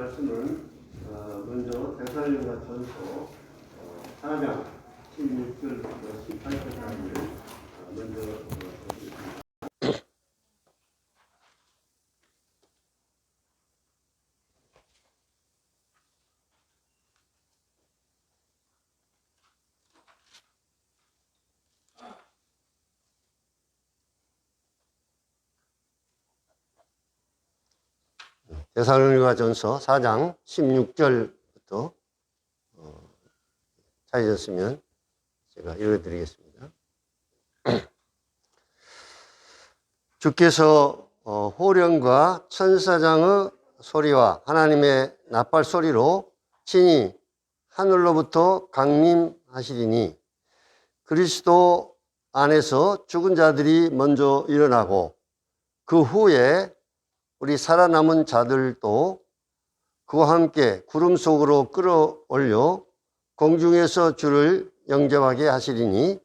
말씀은 먼저 데살로니가전서 4장 16절부터 18절까지를 먼저 보겠습니다. 데살로니가전서 4장 16절부터 찾으셨으면 제가 읽어드리겠습니다. 주께서 호령과 천사장의 소리와 하나님의 나팔 소리로 친히 하늘로부터 강림하시리니 그리스도 안에서 죽은 자들이 먼저 일어나고 그 후에 우리 살아남은 자들도 그와 함께 구름 속으로 끌어올려 공중에서 주를 영접하게 하시리니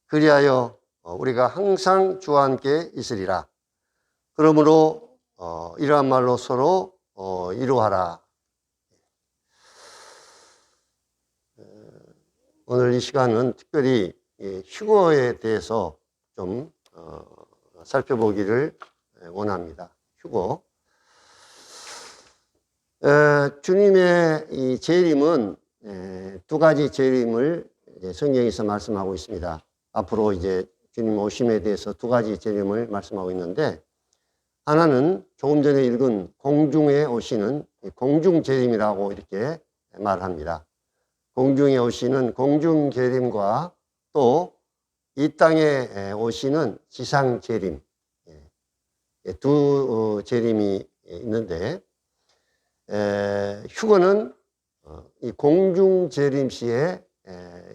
그리하여 우리가 항상 주와 함께 있으리라. 그러므로 이러한 말로 서로 위로하라. 오늘 이 시간은 특별히 휴거에 대해서 좀 살펴보기를 원합니다. 휴거. 주님의 이 재림은 두 가지 재림을 성경에서 말씀하고 있습니다. 앞으로 이제 주님 오심에 대해서 두 가지 재림을 말씀하고 있는데, 하나는 조금 전에 읽은 공중에 오시는 공중 재림이라고 이렇게 말합니다. 공중에 오시는 공중 재림과 또 이 땅에 오시는 지상 재림, 두 재림이 있는데, 휴거는 이 공중 재림 시에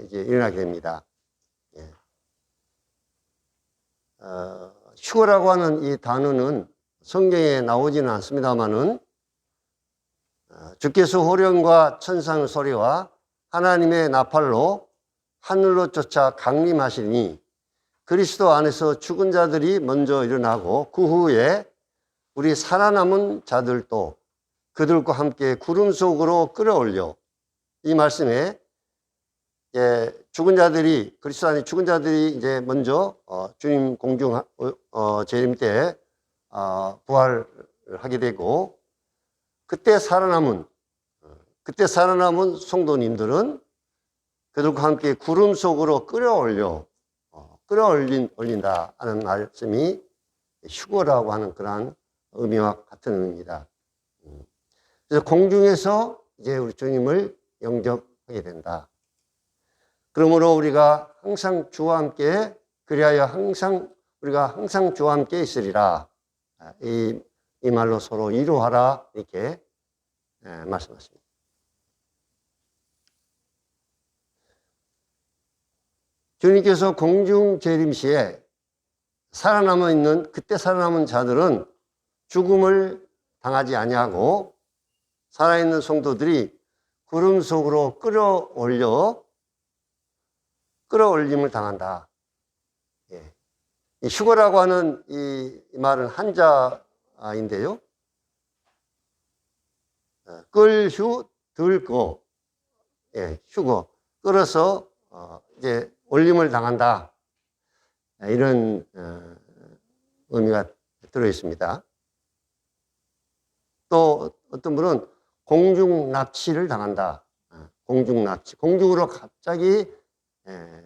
이제 일어나게 됩니다. 휴거라고 하는 이 단어는 성경에 나오지는 않습니다만은 주께서 호령과 천상의 소리와 하나님의 나팔로 하늘로 쫓아 강림하시니 그리스도 안에서 죽은 자들이 먼저 일어나고 그 후에 우리 살아남은 자들도 그들과 함께 구름 속으로 끌어올려, 이 말씀에 죽은 자들이, 그리스도 안에 죽은 자들이 이제 먼저 주님 공중 재림 때 부활하게 되고, 그때 살아남은 성도님들은 그들과 함께 구름 속으로 끌어올린다 하는 말씀이 휴거라고 하는 그러한 의미와 같은 의미입니다. 그래서 공중에서 이제 우리 주님을 영접하게 된다. 그러므로 우리가 항상 주와 함께, 그리하여 우리가 항상 주와 함께 있으리라. 이 말로 서로 위로하라, 이렇게 말씀하십니다. 주님께서 공중 재림 시에 살아남아 있는, 그때 살아남은 자들은 죽음을 당하지 아니하고 살아있는 성도들이 구름 속으로 끌어올림을 당한다. 이 휴거라고 하는 이 말은 한자인데요. 끌휴 들고, 휴거, 끌어서 이제 올림을 당한다, 이런 의미가 들어 있습니다. 또 어떤 분은 공중 납치를 당한다. 공중 납치, 공중으로 갑자기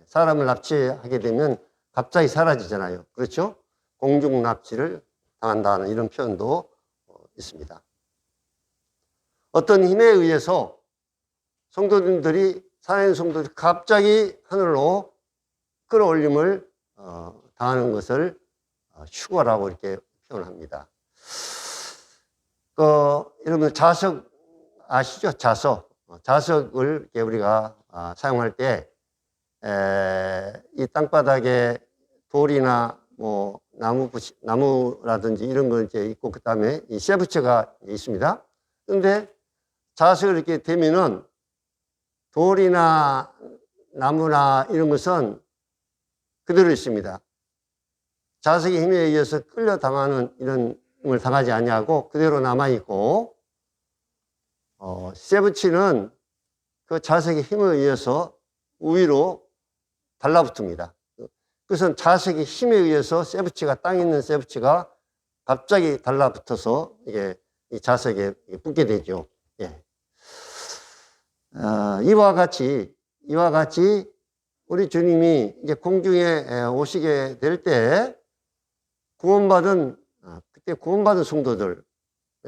사람을 납치하게 되면 갑자기 사라지잖아요. 그렇죠? 공중 납치를 당한다는 이런 표현도 있습니다. 어떤 힘에 의해서 살아있는 성도들이 갑자기 하늘로 끌어올림을 당하는 것을 휴거라고 이렇게 표현합니다. 여러분 자석 아시죠? 자석을 이렇게 우리가 사용할 때 이 땅바닥에 돌이나 뭐 나무라든지 이런 거 이제 있고, 그 다음에 이 쇠붙여가 있습니다. 그런데 자석을 이렇게 대면은 돌이나 나무나 이런 것은 그대로 있습니다. 자석의 힘에 의해서 끌려 당하는 이런 걸 당하지 아니하고 그대로 남아 있고, 세부치는 그 자석의 힘에 의해서 위로 달라붙습니다. 그것은 자석의 힘에 의해서 세부치가 땅에 있는 세부치가 갑자기 달라붙어서 이게 이 자석에 붙게 되죠. 예. 이와 같이 우리 주님이 이제 공중에 오시게 될 때 그때 구원받은 성도들,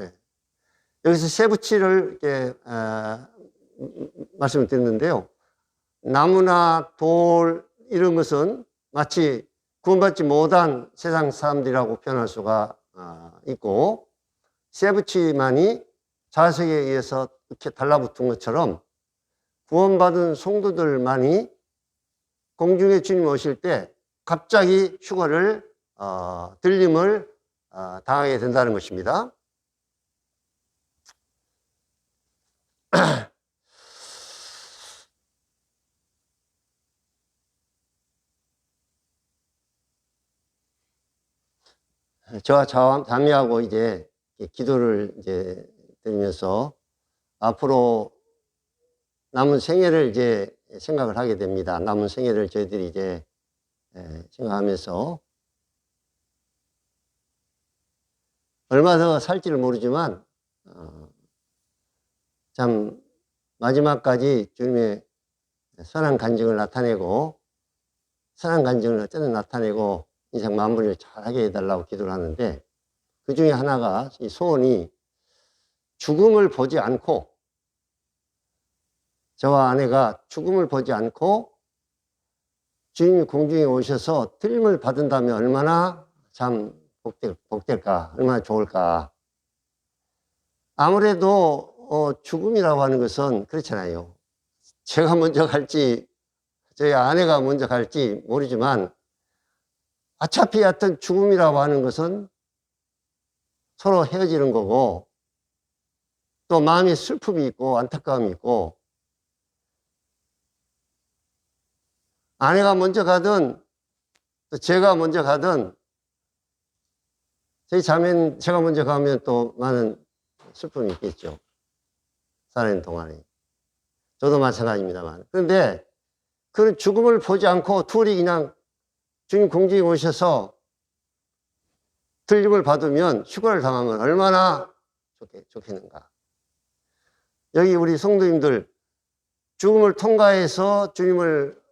예. 여기서 세부치를 이렇게 말씀을 드렸는데요. 나무나 돌 이런 것은 마치 구원받지 못한 세상 사람들이라고 표현할 수가 있고, 세부치만이 자석에 의해서 이렇게 달라붙은 것처럼 구원받은 성도들만이 공중에 주님 오실 때 갑자기 휴거를 들림을 당하게 된다는 것입니다. 저와 자매하고 이제 기도를 이제 드리면서 앞으로 남은 생애를 이제 생각을 하게 됩니다. 남은 생애를 저희들이 이제 생각하면서 얼마 더 살지를 모르지만 참 마지막까지 주님의 선한 간증을 나타내고 선한 간증을 어쨌든 나타내고 인생 마무리를 잘하게 해달라고 기도를 하는데, 그 중에 하나가 이 소원이 죽음을 보지 않고, 저와 아내가 죽음을 보지 않고 주님이 공중에 오셔서 들림을 받은다면 얼마나 참 복될까, 얼마나 좋을까. 아무래도 죽음이라고 하는 것은 그렇잖아요. 제가 먼저 갈지 저희 아내가 먼저 갈지 모르지만 어차피 하여튼 죽음이라고 하는 것은 서로 헤어지는 거고, 또 마음에 슬픔이 있고 안타까움이 있고, 아내가 먼저 가든 또 제가 먼저 가든 저희 자매는 제가 먼저 가면 또 많은 슬픔이 있겠죠. 살아있는 동안에. 저도 마찬가지입니다만. 그런데 그런 죽음을 보지 않고 둘이 그냥 주님 공중에 오셔서 들림을 받으면 휴거를 당하면 얼마나 좋겠는가. 여기 우리 성도님들 죽음을 통과해서 주님을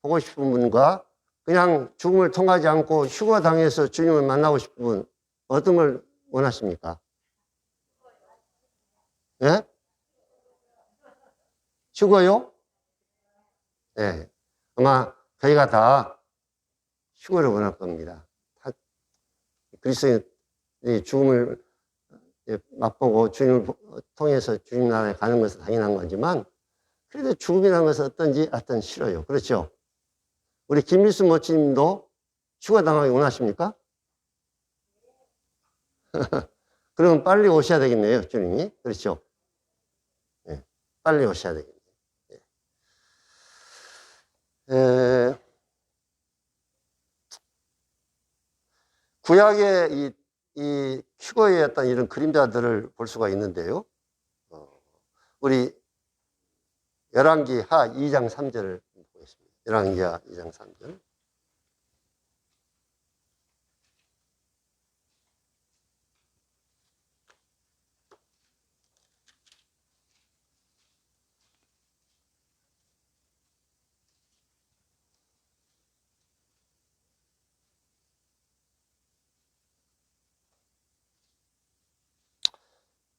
보고 싶은 분과 그냥 죽음을 통과하지 않고 휴거 당해서 주님을 만나고 싶은 분, 어떤 걸 원하십니까? 예? 휴거요? 예. 아마 저희가 다 휴거를 원할 겁니다. 그리스도인이 죽음을 맛보고 주님을 통해서 주님 나라에 가는 것은 당연한 거지만, 그래도 죽음이라는 것은 어떤지 하여튼 싫어요. 그렇죠? 우리 김일수 모치님도 휴가 당하기 원하십니까? 그러면 빨리 오셔야 되겠네요, 주님이. 그렇죠? 네, 빨리 오셔야 되겠네요. 구약의 이 휴거의 어떤 이런 그림자들을 볼 수가 있는데요. 우리 열왕기하 2장 3절을 보겠습니다. 열왕기하 2장 3절.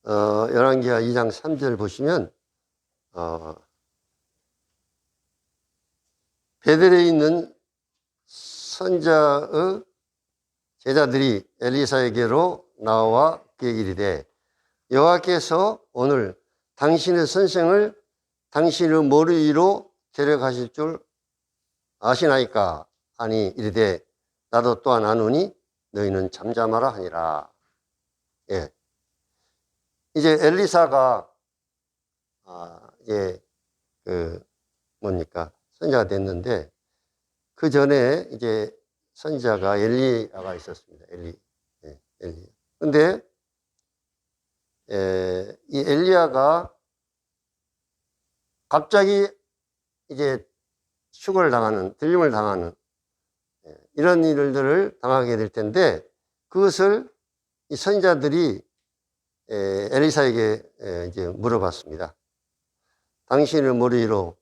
열왕기하 2장 3절 보시면 베델에 있는 선자의 제자들이 엘리사에게로 나와 그에게 이르되 여호와께서 오늘 당신의 선생을 당신의 머리 위로 데려가실 줄 아시나이까 하니 이르되 나도 또한 아노니 너희는 잠잠하라 하니라. 예. 이제 엘리사가 이제 선자가 됐는데, 그 전에 이제 선지자가 엘리야가 있었습니다. 엘리. 근데 이 엘리야가 갑자기 이제 휴거를 당하는, 들림을 당하는 이런 일들을 당하게 될 텐데, 그것을 이 선지자들이 엘리사에게 이제 물어봤습니다. 당신을 머리로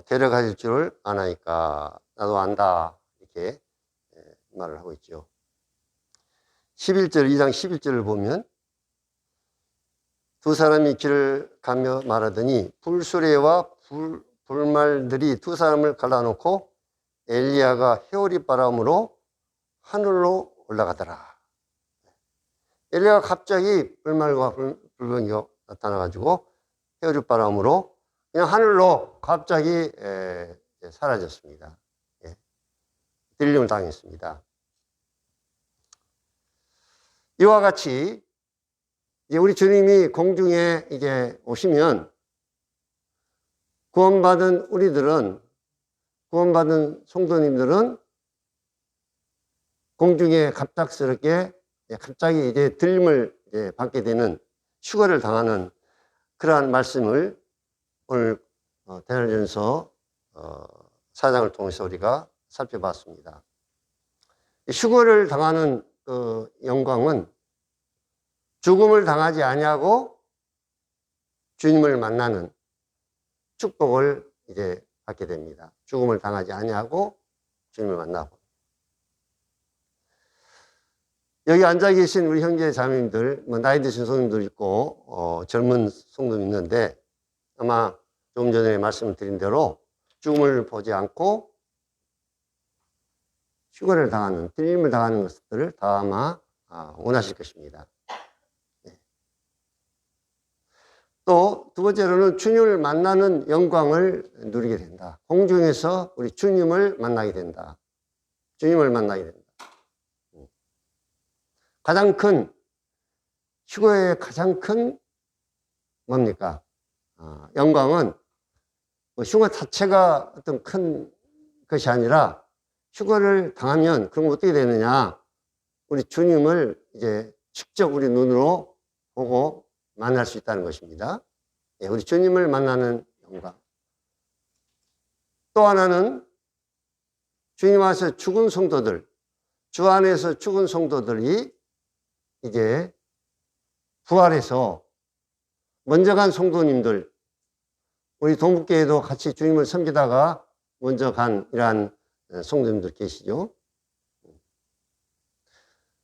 데려가실 줄을 아나이까? 나도 안다. 이렇게 말을 하고 있죠. 11절, 2장 11절을 보면 두 사람이 길을 가며 말하더니 불수레와 불말들이 두 사람을 갈라놓고 엘리야가 회오리 바람으로 하늘로 올라가더라. 엘리야가 갑자기 불말과 불변이 나타나가지고 회오리 바람으로 그냥 하늘로 갑자기 사라졌습니다. 들림을 당했습니다. 이와 같이 이제 우리 주님이 공중에 이제 오시면 구원받은 성도님들은 공중에 갑작스럽게 갑자기 이제 들림을 이제 받게 되는 휴거를 당하는 그러한 말씀을 오늘 데살로니가전서 4장을 통해서 우리가 살펴봤습니다. 휴거를 당하는 그 영광은 죽음을 당하지 아니하고 주님을 만나는 축복을 이제 받게 됩니다. 죽음을 당하지 아니하고 주님을 만나고. 여기 앉아 계신 우리 형제 자매님들, 나이 드신 성도님들 있고 젊은 성도님 있는데, 아마 조금 전에 말씀을 드린 대로 죽음을 보지 않고 휴거를 당하는, 들림을 당하는 것들을 다 아마 원하실 것입니다. 또 두 번째로는 주님을 만나는 영광을 누리게 된다. 공중에서 우리 주님을 만나게 된다. 주님을 만나게 된다. 가장 큰, 휴거의 가장 큰 뭡니까? 영광은 휴거 자체가 어떤 큰 것이 아니라 휴거를 당하면 그럼 어떻게 되느냐? 우리 주님을 이제 직접 우리 눈으로 보고 만날 수 있다는 것입니다. 우리 주님을 만나는 영광. 또 하나는 주님 안에서 죽은 성도들, 주 안에서 죽은 성도들이 이제 부활해서 먼저 간 성도님들, 우리 동북교회도 같이 주님을 섬기다가 먼저 간 이러한 성도님들 계시죠.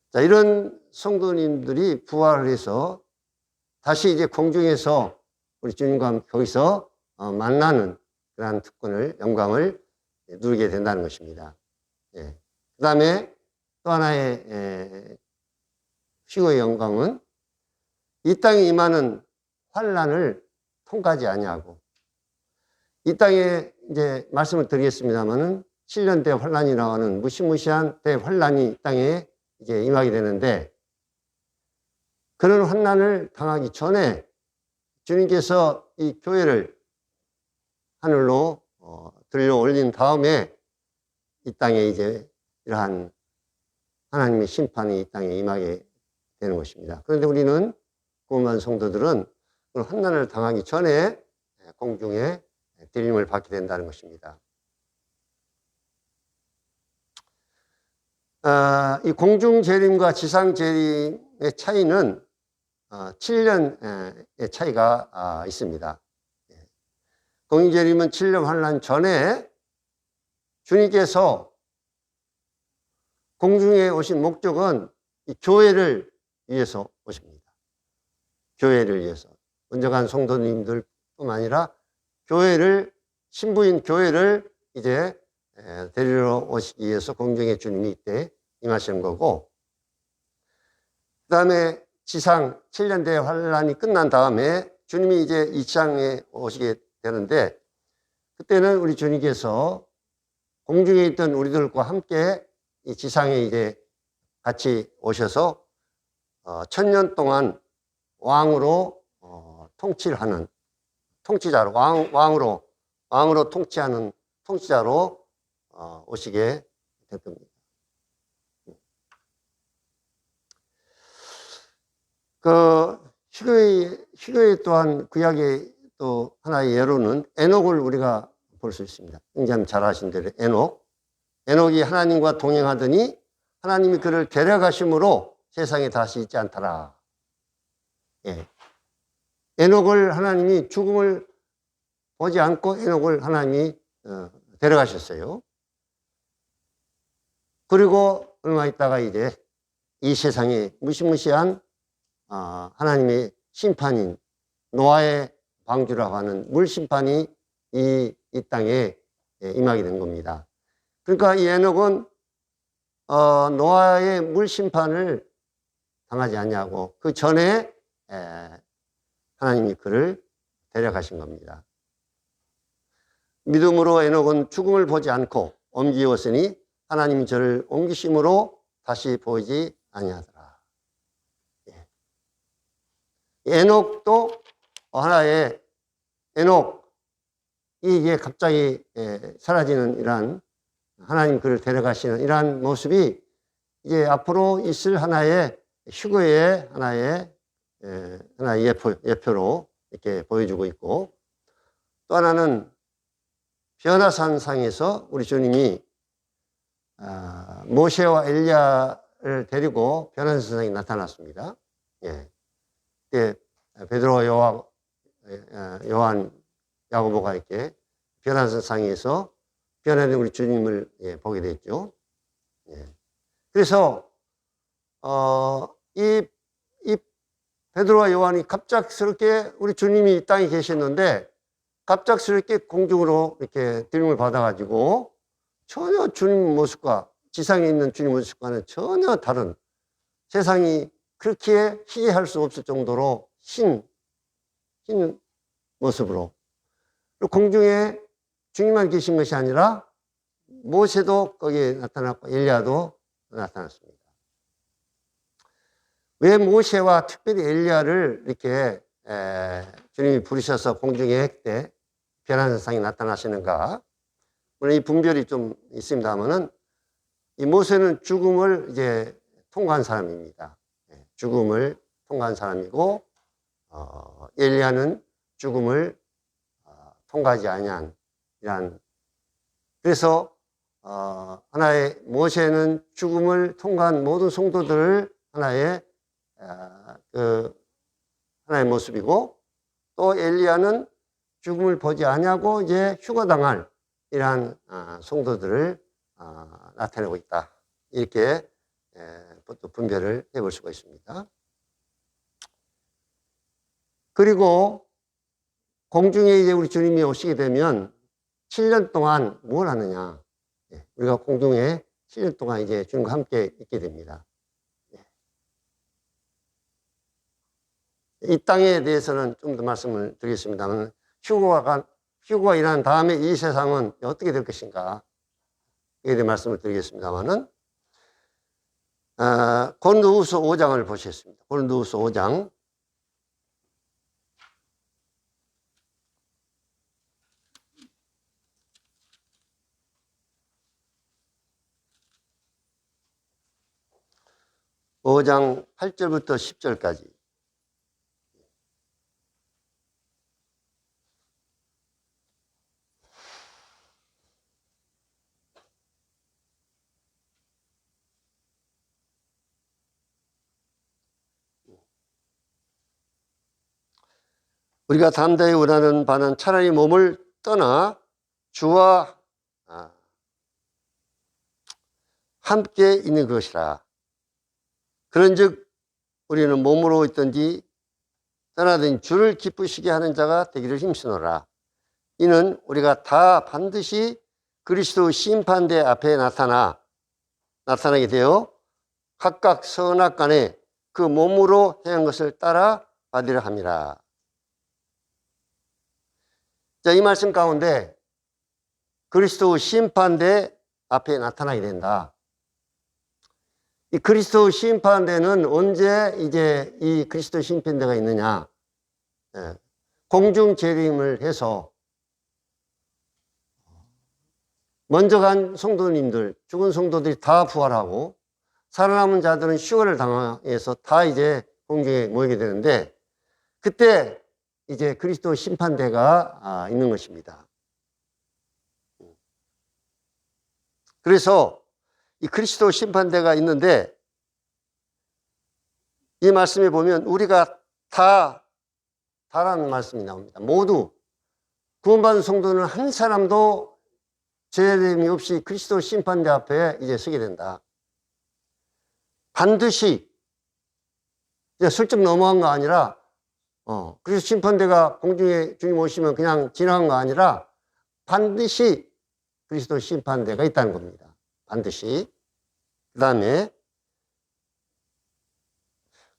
자, 이런 성도님들이 부활을 해서 다시 이제 공중에서 우리 주님과 거기서 만나는 그러한 특권을, 영광을 누리게 된다는 것입니다. 그 다음에 또 하나의 휴거의 영광은 이 땅에 임하는 환난을 통과하지 아니하고, 이 땅에 이제 말씀을 드리겠습니다만은 7년 대환난이라고 하는 무시무시한 대환난이 이 땅에 이제 임하게 되는데, 그런 환난을 당하기 전에 주님께서 이 교회를 하늘로 들려 올린 다음에 이 땅에 이제 이러한 하나님의 심판이 이 땅에 임하게 되는 것입니다. 그런데 우리는 구원받은 성도들은 환난을 당하기 전에 공중에 들림을 받게 된다는 것입니다. 이 공중 재림과 지상 재림의 차이는 7년의 차이가 있습니다. 공중 재림은 7년 환난 전에 주님께서 공중에 오신 목적은 이 교회를 위해서 오십니다. 교회를 위해서. 먼저 간 성도님들뿐만 아니라 교회를, 신부인 교회를 이제 데리러 오시기 위해서 공중에 주님이 이때 임하시는 거고, 그 다음에 지상 7년 대환란이 끝난 다음에 주님이 이제 이 지상에 오시게 되는데, 그때는 우리 주님께서 공중에 있던 우리들과 함께 이 지상에 이제 같이 오셔서 1000년 동안 왕으로 통치하는 통치자로, 왕으로 통치하는 통치자로 오시게 될 겁니다. 그 휴거에 또한 구약에 또 하나의 예로는 에녹을 우리가 볼 수 있습니다. 굉장히 잘 아신 대로 에녹이 하나님과 동행하더니 하나님이 그를 데려가심으로 세상에 다시 있지 않더라. 예. 에녹을 하나님이 죽음을 보지 않고 에녹을 하나님이 데려가셨어요. 그리고 얼마 있다가 이제 이 세상에 무시무시한 하나님의 심판인 노아의 방주라고 하는 물심판이 이 땅에 임하게 된 겁니다. 그러니까 이 에녹은 노아의 물심판을 당하지 않냐고 그 전에 하나님이 그를 데려가신 겁니다. 믿음으로 에녹은 죽음을 보지 않고 옮기었으니 하나님이 저를 옮기심으로 다시 보이지 아니하더라. 에녹도 하나의 에녹이 이게 갑자기 사라지는 이러한 하나님 그를 데려가시는 이러한 모습이 이제 앞으로 있을 하나의 휴거의 하나의 예표로 이렇게 보여주고 있고, 또 하나는 변화산상에서 우리 주님이 모세와 엘리야를 데리고 변화산상에 나타났습니다. 예. 베드로, 요한, 야고보가 이렇게 변화산상에서 변화된 우리 주님을 보게 됐죠. 예. 그래서 이 베드로와 요한이 갑작스럽게 우리 주님이 이 땅에 계셨는데 갑작스럽게 공중으로 이렇게 들림을 받아가지고 전혀 주님 모습과 지상에 있는 주님 모습과는 전혀 다른, 세상이 그렇게 희귀할 수 없을 정도로 흰 모습으로, 공중에 주님만 계신 것이 아니라 모세도 거기에 나타났고 엘리야도 나타났습니다. 왜 모세와 특별히 엘리야를 이렇게 주님이 부르셔서 공중에 그때 변화산상에 나타나시는가? 물론 이 분별이 좀 있습니다만은 이 모세는 죽음을 이제 통과한 사람입니다. 죽음을 통과한 사람이고 엘리야는 죽음을 통과하지 아니한 이러한, 그래서 하나의 모세는 죽음을 통과한 모든 성도들을 하나의 하나의 모습이고, 또 엘리야는 죽음을 보지 아니하고 이제 휴거당할 이러한 성도들을 나타내고 있다. 이렇게 또 분별을 해볼 수가 있습니다. 그리고 공중에 이제 우리 주님이 오시게 되면 7년 동안 뭘 하느냐? 우리가 공중에 7년 동안 이제 주님과 함께 있게 됩니다. 이 땅에 대해서는 좀 더 말씀을 드리겠습니다만, 휴거가 일어난 다음에 이 세상은 어떻게 될 것인가? 이에 대해 말씀을 드리겠습니다만은, 고린도후서 5장을 보시겠습니다. 고린도후서 5장. (5장) 8절부터 10절까지. 우리가 담대히 원하는 바는 차라리 몸을 떠나 주와 함께 있는 것이라. 그런즉 우리는 몸으로 있든지 떠나든지 주를 기쁘시게 하는 자가 되기를 힘쓰노라. 이는 우리가 다 반드시 그리스도 심판대 앞에 나타나게 되어 각각 선악간에 그 몸으로 행한 것을 따라 받으려 함이라. 자, 이 말씀 가운데 그리스도 심판대 앞에 나타나게 된다. 이 그리스도 심판대는 언제 이제 이 그리스도 심판대가 있느냐? 공중 재림을 해서 먼저 간 성도님들, 죽은 성도들이 다 부활하고 살아남은 자들은 휴거를 당해서 다 이제 공중에 모이게 되는데, 그때 이제 그리스도 심판대가 있는 것입니다. 그래서 이 그리스도 심판대가 있는데 이 말씀에 보면 우리가 다라는 말씀이 나옵니다. 모두 구원받은 성도는 한 사람도 죄됨이 없이 그리스도 심판대 앞에 이제 서게 된다. 반드시 이제 슬쩍 넘어간 거 아니라 그리스도 심판대가 공중에 주님 오시면 그냥 지나간 거 아니라 반드시 그리스도 심판대가 있다는 겁니다. 반드시. 그 다음에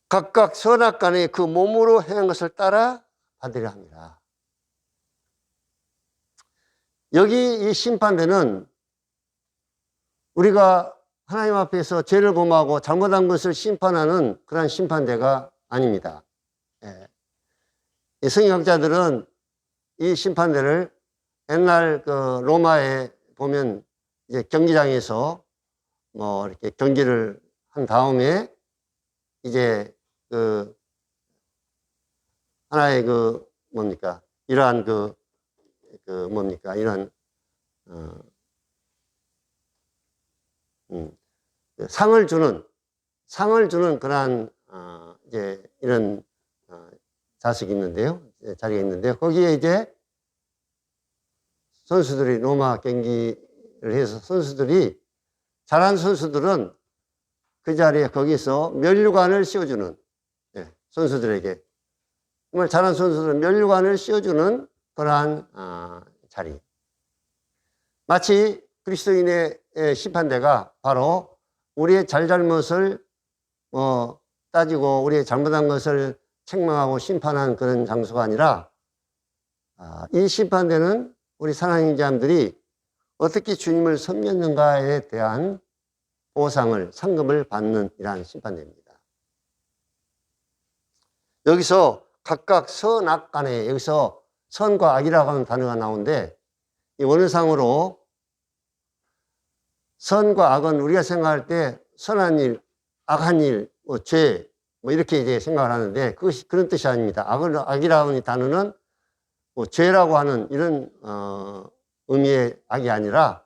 각각 선악간에 그 몸으로 행한 것을 따라 받으려 합니다. 여기 이 심판대는 우리가 하나님 앞에서 죄를 범하고 잘못한 것을 심판하는 그런 심판대가 아닙니다. 이 성경학자들은 이 심판대를 옛날 그 로마에 보면 이제 경기장에서 뭐 이렇게 경기를 한 다음에 이제 그 하나의 그 뭡니까 이러한 그 뭡니까 이런 상을 주는 그러한 이제 이런 자석이 있는데요, 자리가 있는데요. 거기에 이제 선수들이 로마 경기를 해서 선수들이 잘한 선수들은 그 자리에 거기서 면류관을 씌워주는 선수들에게 정말 잘한 선수들은 면류관을 씌워주는 그러한 자리. 마치 그리스도인의 심판대가 바로 우리의 잘잘못을 따지고 우리의 잘못한 것을 책망하고 심판한 그런 장소가 아니라 이 심판대는 우리 사랑하는 자들이 어떻게 주님을 섬겼는가에 대한 보상을, 상급을 받는 이러한 심판대입니다. 여기서 각각 선악간에 여기서 선과 악이라고 하는 단어가 나오는데 이 원어상으로 선과 악은 우리가 생각할 때 선한 일, 악한 일, 죄, 이렇게 이제 생각을 하는데 그것이 그런 뜻이 아닙니다. 악이라고 하는 단어는 죄라고 하는 이런 의미의 악이 아니라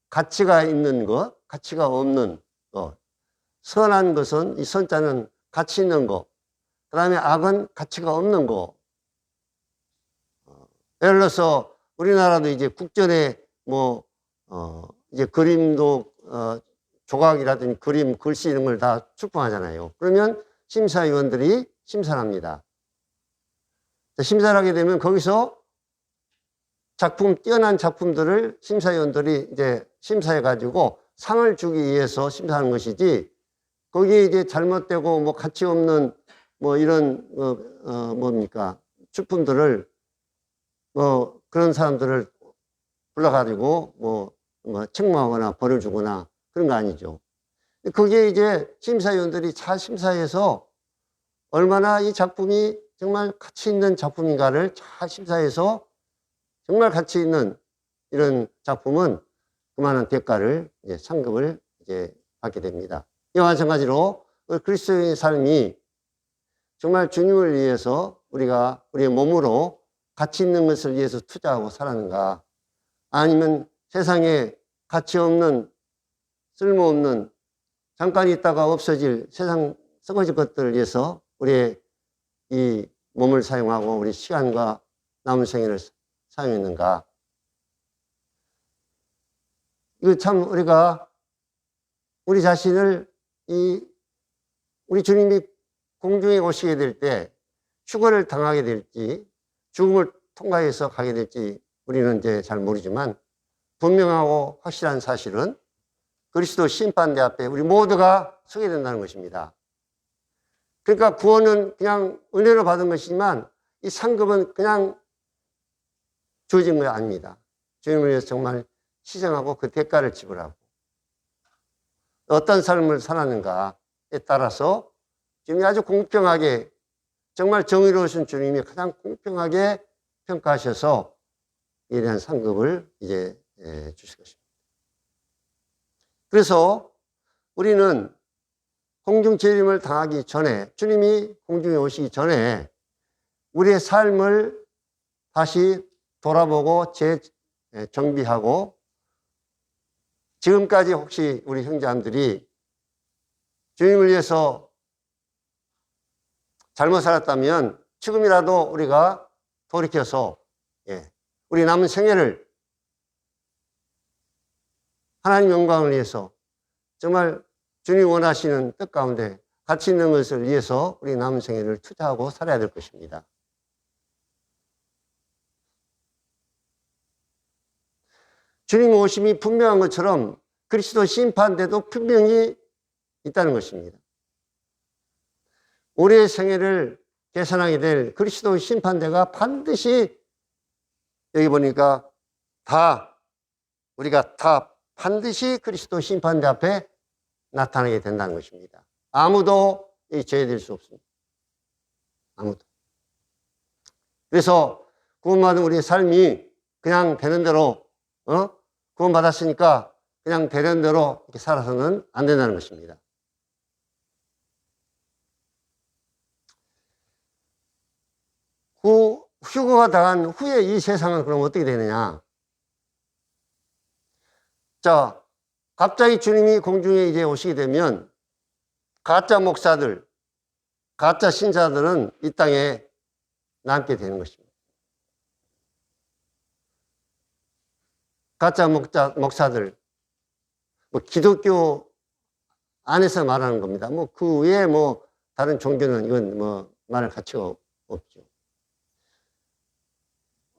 가치가 있는 것, 가치가 없는 것. 선한 것은 이 선자는 가치 있는 것. 그 다음에 악은 가치가 없는 것. 예를 들어서 우리나라도 이제 국전에 이제 그림도 조각이라든지 그림, 글씨 이런 걸 다 출품하잖아요. 그러면 심사위원들이 심사를 합니다. 심사를 하게 되면 거기서 뛰어난 작품들을 심사위원들이 이제 심사해가지고 상을 주기 위해서 심사하는 것이지, 거기에 이제 잘못되고 가치 없는 이런, 뭡니까, 출품들을 그런 사람들을 불러가지고 책망하거나 벌을 주거나 그런 거 아니죠. 거기에 이제 심사위원들이 잘 심사해서 얼마나 이 작품이 정말 가치 있는 작품인가를 잘 심사해서 정말 가치 있는 이런 작품은 그만한 대가를 상급을 받게 됩니다. 이와 마찬가지로 그리스도인의 삶이 정말 주님을 위해서 우리가 우리의 몸으로 가치 있는 것을 위해서 투자하고 살았는가, 아니면 세상에 가치 없는 쓸모없는 잠깐 있다가 없어질 세상 썩어질 것들을 위해서 우리의 이 몸을 사용하고 우리 시간과 남은 생애를 사용했는가. 이거 참 우리가 우리 자신을 우리 주님이 공중에 오시게 될 때 휴거를 당하게 될지 죽음을 통과해서 가게 될지 우리는 이제 잘 모르지만 분명하고 확실한 사실은 그리스도 심판대 앞에 우리 모두가 서게 된다는 것입니다. 그러니까 구원은 그냥 은혜로 받은 것이지만 이 상급은 그냥 주어진 게 아닙니다. 주님을 위해서 정말 희생하고 그 대가를 지불하고 어떤 삶을 살았는가에 따라서 주님이 아주 공평하게, 정말 정의로우신 주님이 가장 공평하게 평가하셔서 이에 대한 상급을 이제 주실 것입니다. 그래서 우리는 공중 재림을 당하기 전에, 주님이 공중에 오시기 전에 우리의 삶을 다시 돌아보고 재정비하고, 지금까지 혹시 우리 형제자매들이 주님을 위해서 잘못 살았다면 지금이라도 우리가 돌이켜서 우리 남은 생애를 하나님 영광을 위해서 정말 주님 원하시는 뜻 가운데 가치 있는 것을 위해서 우리 남은 생애를 투자하고 살아야 될 것입니다. 주님 오심이 분명한 것처럼 그리스도 심판대도 분명히 있다는 것입니다. 우리의 생애를 계산하게 될 그리스도 심판대가 반드시, 여기 보니까 우리가 다 반드시 그리스도 심판대 앞에 나타나게 된다는 것입니다. 아무도 제외될 수 없습니다. 아무도. 그래서 구원받은 우리의 삶이 그냥 되는 대로 구원받았으니까 그냥 되는 대로 이렇게 살아서는 안 된다는 것입니다. 휴거가 당한 후에 이 세상은 그럼 어떻게 되느냐? 자, 갑자기 주님이 공중에 이제 오시게 되면 가짜 목사들, 가짜 신자들은 이 땅에 남게 되는 것입니다. 가짜 목사들, 기독교 안에서 말하는 겁니다. 그 외에 다른 종교는 이건 말할 가치가 없죠.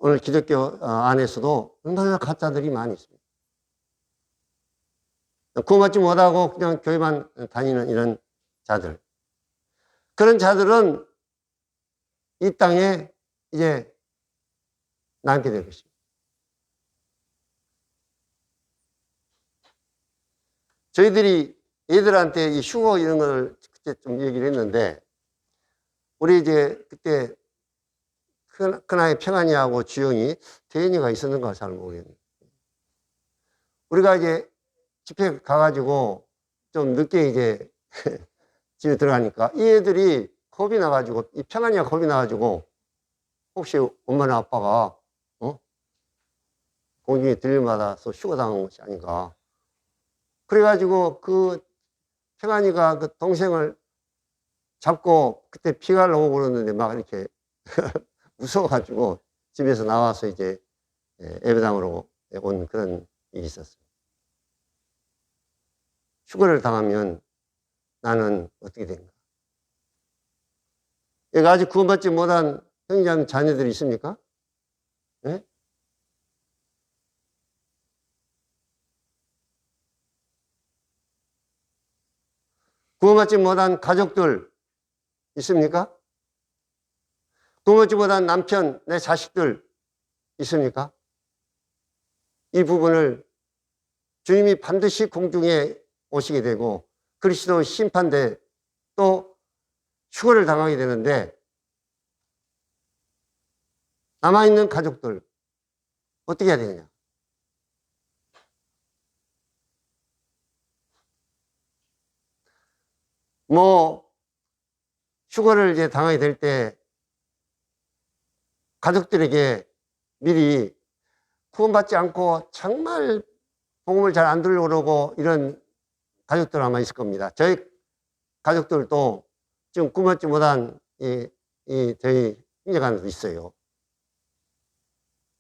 오늘 기독교 안에서도 얼마나 가짜들이 많이 있습니다. 구원받지 못하고 그냥 교회만 다니는 이런 자들. 그런 자들은 이 땅에 이제 남게 될 것입니다. 저희들이 애들한테 이 휴거 이런 걸 그때 좀 얘기를 했는데, 우리 이제 그때 큰아이 평안이하고 주영이, 대현이가 있었는가 잘 모르겠네요. 우리가 이제 집회 가가지고 좀 늦게 이제 집에 들어가니까 이 애들이 겁이 나가지고, 이 평안이가 겁이 나가지고, 혹시 엄마나 아빠가 공중에 들림받아서 휴거 당한 것이 아닌가. 그래가지고 그 평안이가 그 동생을 잡고 그때 피가 나오고 그러는데 막 이렇게 무서워가지고 집에서 나와서 이제 예배당으로 온 그런 일이 있었어요. 휴거를 당하면 나는 어떻게 된가? 여기 아직 구원받지 못한 형제자매 자녀들이 있습니까? 네? 구원받지 못한 가족들 있습니까? 구원받지 못한 남편, 내 자식들 있습니까? 이 부분을 주님이 반드시 공중에 오시게 되고 그리스도 심판대 또 휴거를 당하게 되는데, 남아있는 가족들 어떻게 해야 되느냐? 휴거를 이제 당하게 될 때 가족들에게 미리 구원받지 않고 정말 복음을 잘 안 들으려고 그러고 이런 가족들 아마 있을 겁니다. 저희 가족들도 지금 구원받지 못한 저희 형제간도 있어요.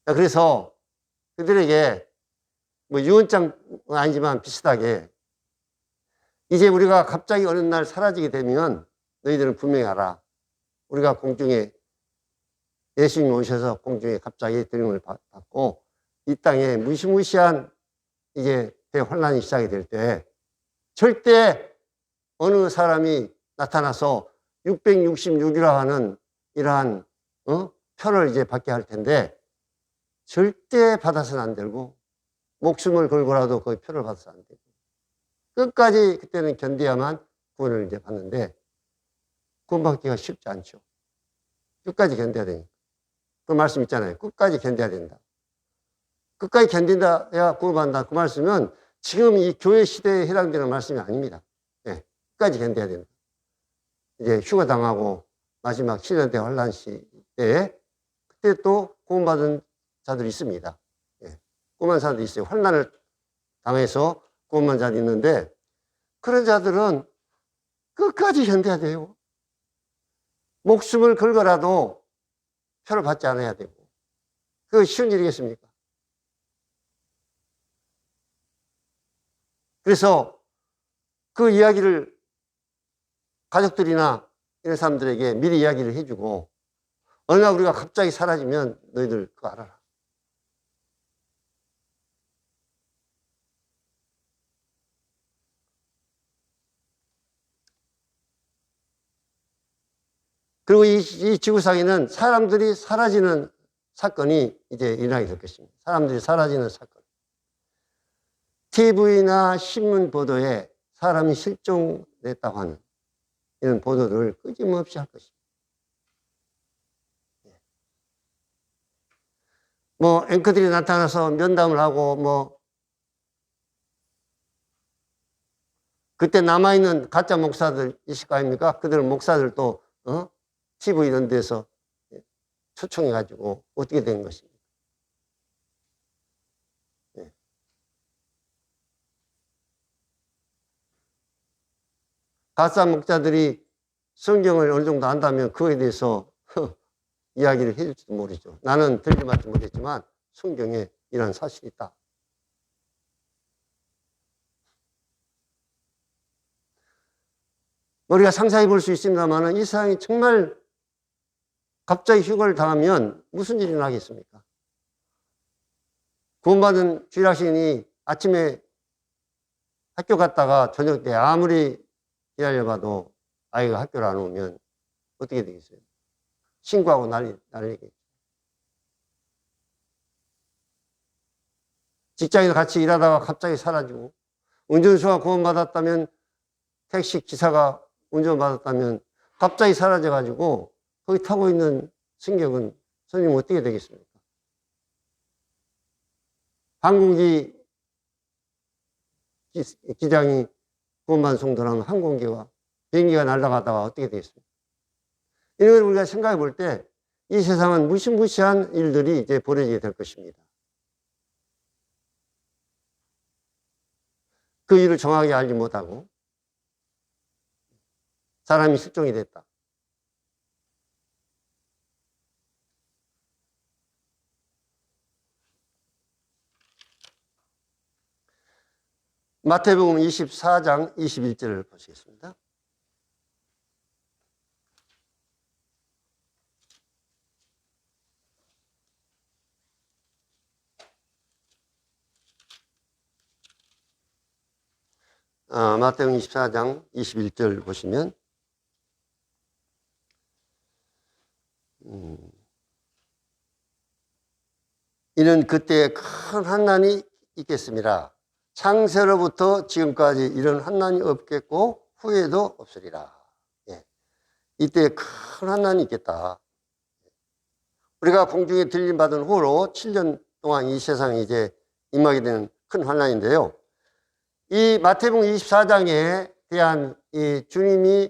그래서 그들에게 유언장 아니지만 비슷하게, 이제 우리가 갑자기 어느 날 사라지게 되면 너희들은 분명히 알아. 우리가 공중에 예수님 오셔서 공중에 갑자기 들림을 받고 이 땅에 무시무시한 이제 대환란이 시작이 될 때 절대 어느 사람이 나타나서 666이라 하는 이러한 표를 이제 받게 할 텐데, 절대 받아서는 안 되고 목숨을 걸고라도 그 표를 받아서 안 되고 끝까지 그때는 견뎌야만 구원을 이제 받는데, 구원받기가 쉽지 않죠. 끝까지 견뎌야 되니까. 그 말씀 있잖아요. 끝까지 견뎌야 된다. 끝까지 견딘다야 구원받는다. 그 말씀은 지금 이 교회 시대에 해당되는 말씀이 아닙니다. 끝까지 견뎌야 된다. 이제 휴가 당하고 마지막 7년대 환란 시 그때 또 구원받은 자들이 있습니다. 예. 구원받은 자들이 있어요. 환난을 당해서 구원받은 자들이 있는데, 그런 자들은 끝까지 견뎌야 돼요. 목숨을 걸고라도 표를 받지 않아야 되고. 그거 쉬운 일이겠습니까? 그래서 그 이야기를 가족들이나 이런 사람들에게 미리 이야기를 해주고, 어느 날 우리가 갑자기 사라지면 너희들 그거 알아라. 그리고 이 지구상에는 사람들이 사라지는 사건이 이제 일어나게 될 것입니다. 사람들이 사라지는 사건. TV나 신문 보도에 사람이 실종됐다고 하는 이런 보도를 끊임없이 할 것입니다. 뭐 앵커들이 나타나서 면담을 하고 그때 남아있는 가짜 목사들 있을 거 아닙니까? 그들 목사들도 TV 이런 데서 초청해가지고 어떻게 된 것입니까? 예. 가짜 목사들이 성경을 어느 정도 안다면 그거에 대해서 이야기를 해줄지도 모르죠. 나는 들려맞지 못했지만 성경에 이런 사실이 있다. 우리가 상상해 볼 수 있습니다만 이 세상이 정말 갑자기 휴가를 당하면 무슨 일이 나겠습니까? 구원받은 주일학생이 아침에 학교 갔다가 저녁 때 아무리 기다려봐도 아이가 학교를 안 오면 어떻게 되겠어요? 신고하고 난리겠죠. 직장에서 같이 일하다가 갑자기 사라지고, 운전수가 구원받았다면, 택시 기사가 운전받았다면 갑자기 사라져가지고 거기 타고 있는 승객은 선생님 어떻게 되겠습니까? 항공기 기장이 구원받은 성도라면 항공기와 비행기가 날아가다가 어떻게 되겠습니까? 이런 걸 우리가 생각해 볼 때 이 세상은 무시무시한 일들이 이제 벌어지게 될 것입니다. 그 일을 정확하게 알지 못하고 사람이 실종이 됐다. 마태복음 24장 21절을 보시겠습니다. 마태복음 24장 21절 보시면 이는 그때에 큰 환난이 있겠습니다. 창세로부터 지금까지 이런 환난이 없겠고 후에도 없으리라. 예. 이때 큰 환난이 있겠다. 우리가 공중에 들림받은 후로 7년 동안 이 세상에 이제 임하게 되는 큰 환난인데요. 이 마태복음 24장에 대한 이 주님이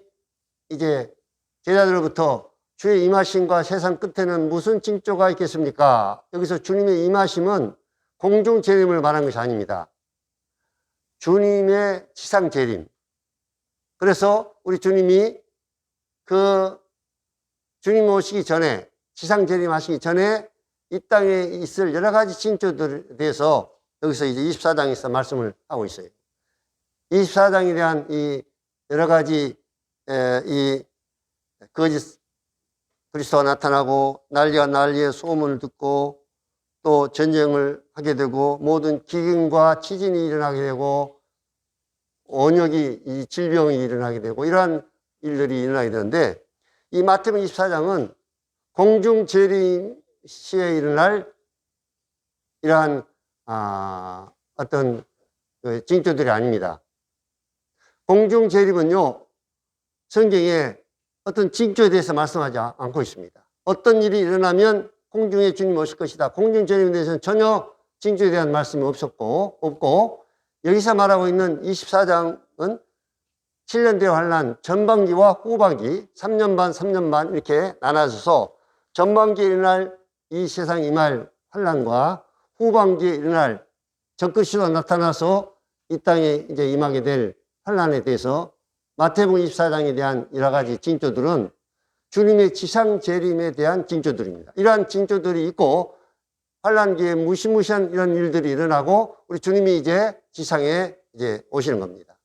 이제 제자들로부터 주의 임하심과 세상 끝에는 무슨 징조가 있겠습니까? 여기서 주님의 임하심은 공중 재림을 말한 것이 아닙니다. 주님의 지상 재림. 그래서 우리 주님이 주님 오시기 전에, 지상 재림하시기 전에 이 땅에 있을 여러 가지 징조들에 대해서 여기서 이제 24장에서 말씀을 하고 있어요. 24장에 대한 이 여러 가지 이 거짓 그리스도가 나타나고 난리가 난리의 소문을 듣고 또 전쟁을 하게 되고 모든 기근과 지진이 일어나게 되고 원역이 이 질병이 일어나게 되고 이러한 일들이 일어나게 되는데 이 마태복음 24장은 공중 재림 시에 일어날 이러한 어떤 징조들이 아닙니다. 공중 재림은요 성경에 어떤 징조에 대해서 말씀하지 않고 있습니다. 어떤 일이 일어나면 공중에 주님 오실 것이다. 공중 재림에 대해서는 전혀 징조에 대한 말씀이 없고 여기서 말하고 있는 24장은 7년 대환란 전반기와 후반기 3년 반, 3년 반 이렇게 나눠져서 전반기에 일어날 이 세상 임할 환란과 후반기에 일어날 적그리스도가 나타나서 이 땅에 이제 임하게 될 환란에 대해서 마태복음 24장에 대한 여러 가지 징조들은 주님의 지상 재림에 대한 징조들입니다. 이러한 징조들이 있고 환란기에 무시무시한 이런 일들이 일어나고 우리 주님이 이제 지상에 이제 오시는 겁니다.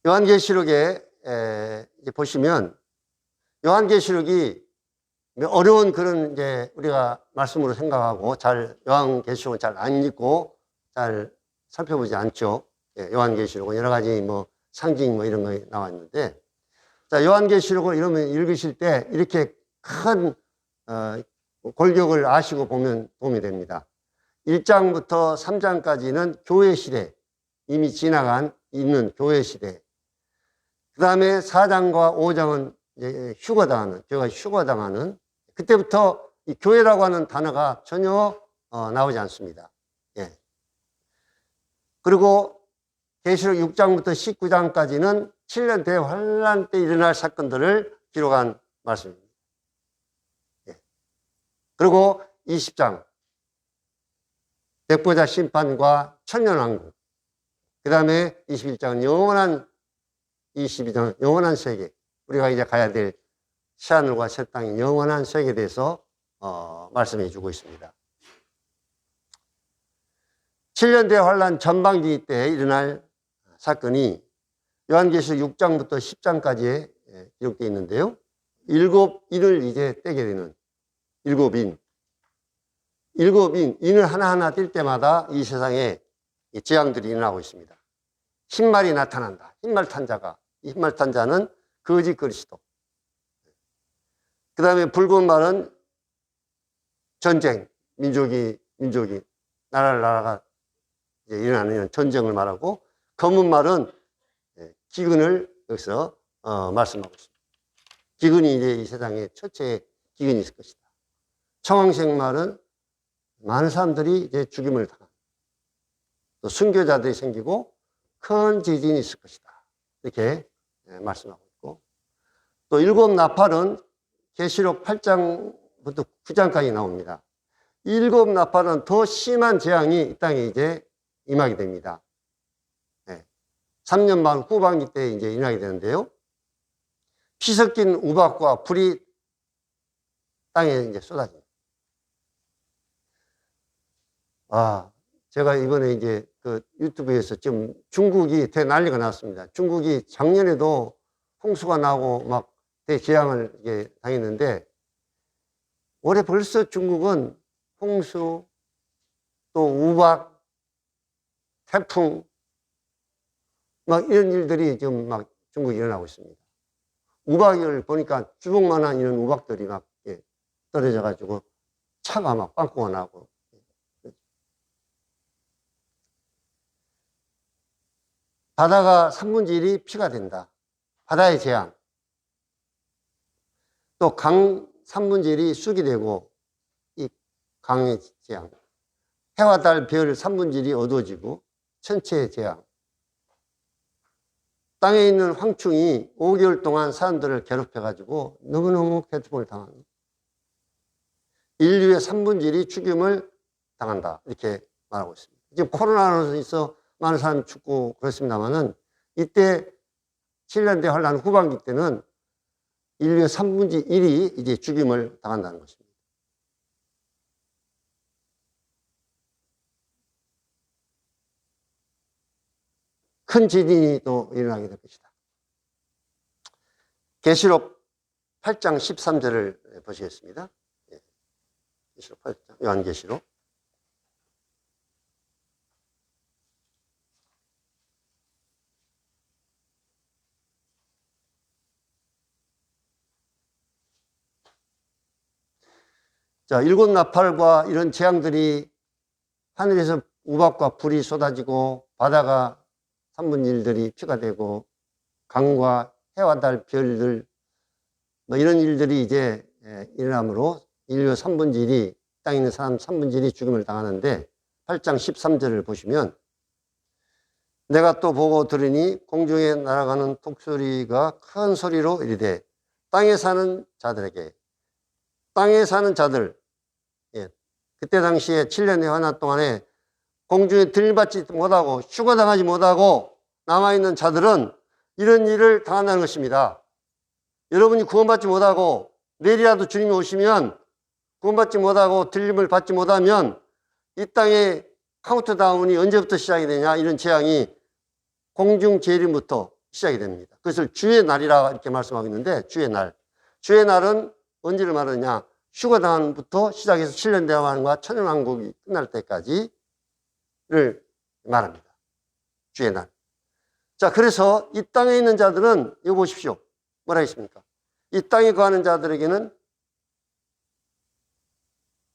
요한계시록에 이제 보시면 요한계시록이 어려운 그런 이제 우리가 말씀으로 생각하고 요한계시록은 잘 안 읽고 잘 살펴보지 않죠. 요한계시록은 여러 가지 뭐 상징 뭐 이런 거 나왔는데, 자, 요한계시록을 이러면 읽으실 때 이렇게 큰 골격을 아시고 보면 도움이 됩니다. 1장부터 3장까지는 교회 시대, 이미 있는 교회 시대. 그 다음에 4장과 5장은 교회가 휴거당하는, 그때부터 이 교회라고 하는 단어가 전혀 나오지 않습니다. 예. 그리고 계시록 6장부터 19장까지는 7년 대환란 때 일어날 사건들을 기록한 말씀입니다. 예. 그리고 20장 백보자 심판과 천년왕국, 그 다음에 21장은 22장은 영원한 세계, 우리가 이제 가야 될 새하늘과 새 땅의 영원한 세계에 대해서 말씀해 주고 있습니다. 7년 대환란 전반기 때 일어날 사건이 요한계시록 6장부터 10장까지에 기록되어 있는데요. 7인을 이제 떼게 되는 7인. 인을 하나하나 뗄 때마다 이 세상에 재앙들이 일어나고 있습니다. 흰말이 나타난다. 흰말 탄자가. 이 흰말 탄자는 거짓 그리스도. 그 다음에 붉은 말은 전쟁, 민족이, 나라가 이제 일어나는 전쟁을 말하고, 검은 말은 기근을 여기서 말씀하고 있습니다. 기근이 이제 이 세상에 첫째 기근이 있을 것이다. 청황색 말은 많은 사람들이 이제 죽임을 당한, 또 순교자들이 생기고 큰 지진이 있을 것이다. 이렇게 말씀하고 있고, 또 7 나팔은 계시록 8장부터 9장까지 나옵니다. 7 나팔은 더 심한 재앙이 이 땅에 이제 임하게 됩니다. 3년 반 후반기 때 이제 일어나게 되는데요. 피 섞인 우박과 불이 땅에 이제 쏟아집니다. 제가 이번에 이제 그 유튜브에서 지금 중국이 대난리가 났습니다. 중국이 작년에도 홍수가 나고 막 대재앙을 이제 당했는데, 올해 벌써 중국은 홍수, 또 우박, 태풍, 막 이런 일들이 지금 막 중국에 일어나고 있습니다. 우박을 보니까 주먹만한 이런 우박들이 막 떨어져가지고 차가 막 빵꾸가 나고. 바다가 3분의 1이 피가 된다. 바다의 재앙. 또 강 3분의 1이 쑥이 되고, 이 강의 재앙. 해와 달, 별 3분의 1이 어두워지고, 천체의 재앙. 땅에 있는 황충이 5개월 동안 사람들을 괴롭혀가지고 너무너무 괴롭힘을 당합니다. 인류의 3분의 1이 죽임을 당한다. 이렇게 말하고 있습니다. 지금 코로나로 인해서 많은 사람이 죽고 그렇습니다만은, 이때 7년 대환란 후반기 때는 인류의 3분의 1이 이제 죽임을 당한다는 것입니다. 큰 지진이 또 일어나게 될 것이다. 계시록 8장 13절을 보시겠습니다. 계시록 8장, 요한계시록. 자, 7 나팔과 이런 재앙들이 하늘에서 우박과 불이 쏟아지고, 바다가 3분의 1들이 피가 되고, 강과 해와 달, 별들, 뭐 이런 일들이 이제 일어나므로 인류 3분의 1이, 땅에 있는 사람 3분의 1이 죽음을 당하는데 8장 13절을 보시면 내가 또 보고 들으니 공중에 날아가는 독수리가 큰 소리로 이르되 땅에 사는 자들에게, 땅에 사는 자들, 예, 그때 당시에 7년의 환난 동안에 공중에 들받지 못하고 휴가당하지 못하고 남아있는 자들은 이런 일을 당한다는 것입니다. 여러분이 구원받지 못하고 내일이라도 주님이 오시면 구원받지 못하고 들림을 받지 못하면 이 땅의 카운트다운이 언제부터 시작이 되냐, 이런 재앙이 공중 재림부터 시작이 됩니다. 그것을 주의 날이라 이렇게 말씀하고 있는데, 주의 날. 주의 날은 언제를 말하느냐, 휴거당한부터 시작해서 7년 대왕과 천년왕국이 끝날 때까지를 말합니다. 주의 날. 자, 그래서 이 땅에 있는 자들은 이거 보십시오. 뭐라 했습니까? 이 땅에 거하는 자들에게는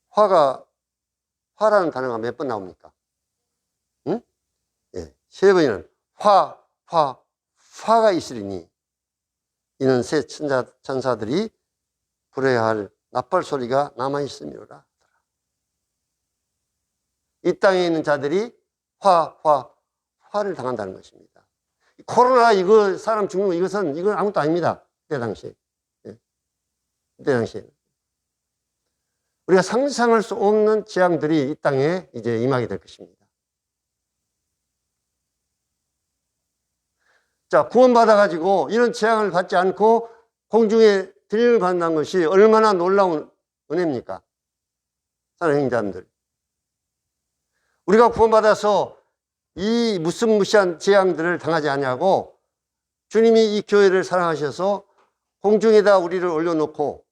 화라는 단어가 몇 번 나옵니까? 응? 예, 3번이는 화가 있으리니 이는 새 천사들이 불어야 할 나팔 소리가 남아있음이로라. 이 땅에 있는 자들이 화를 당한다는 것입니다. 코로나 이거 사람 죽는 거 이건 아무것도 아닙니다. 그때 당시에. 예. 그때 당시에. 우리가 상상할 수 없는 재앙들이 이 땅에 이제 임하게 될 것입니다. 자, 구원받아가지고 이런 재앙을 받지 않고 공중에 들림을 받는다는 것이 얼마나 놀라운 은혜입니까? 사랑하는 형제자매들. 우리가 구원받아서 이 무시무시한 재앙들을 당하지 않냐고 주님이 이 교회를 사랑하셔서 공중에다 우리를 올려놓고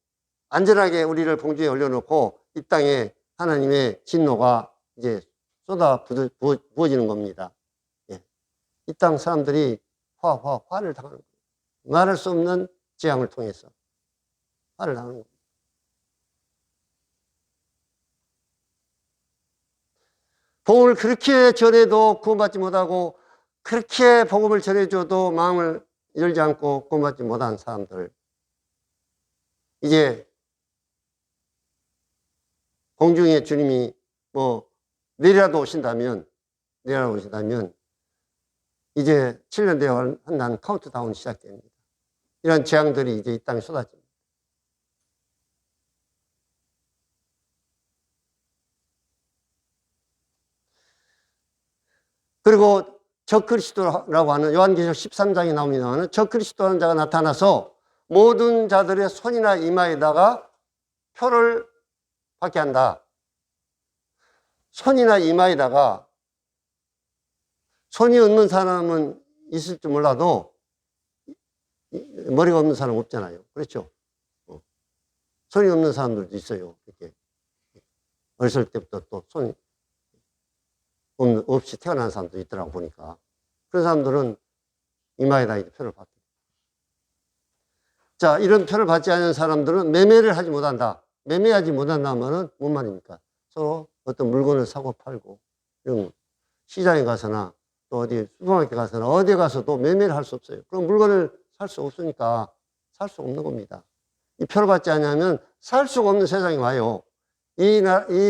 안전하게 우리를 공중에 올려놓고 이 땅에 하나님의 진노가 이제 쏟아 부어지는 겁니다. 예. 이 땅 사람들이 화를 당하는 거예요. 말할 수 없는 재앙을 통해서 화를 당하는 겁니다. 복음을 그렇게 전해도 구원받지 못하고 그렇게 복음을 전해줘도 마음을 열지 않고 구원받지 못한 사람들, 이제 공중에 주님이 내일이라도 오신다면 이제 7년 되어 한다는 카운트다운이 시작됩니다. 이런 재앙들이 이제 이 땅에 쏟아집니다. 그리고 적그리스도라고 하는 요한계시록 13장에 나옵니다만 적그리스도라는 자가 나타나서 모든 자들의 손이나 이마에다가 표를 받게 한다. 손이나 이마에다가, 손이 없는 사람은 있을지 몰라도 머리가 없는 사람은 없잖아요. 그렇죠? 손이 없는 사람들도 있어요. 이렇게 어렸을 때부터 또 손이 없이 태어난 사람도 있더라고 보니까. 그런 사람들은 이마에다 이렇게 표를 받게. 자, 이런 표를 받지 않은 사람들은 매매를 하지 못한다. 매매하지 못한다면은 뭔 말입니까? 서로 어떤 물건을 사고 팔고, 이런 시장에 가서나 또 어디 슈퍼마켓 가서나 어디에 가서도 매매를 할 수 없어요. 그럼 물건을 살 수 없으니까 살 수 없는 겁니다. 이 표를 받지 않으면 살 수가 없는 세상이 와요. 이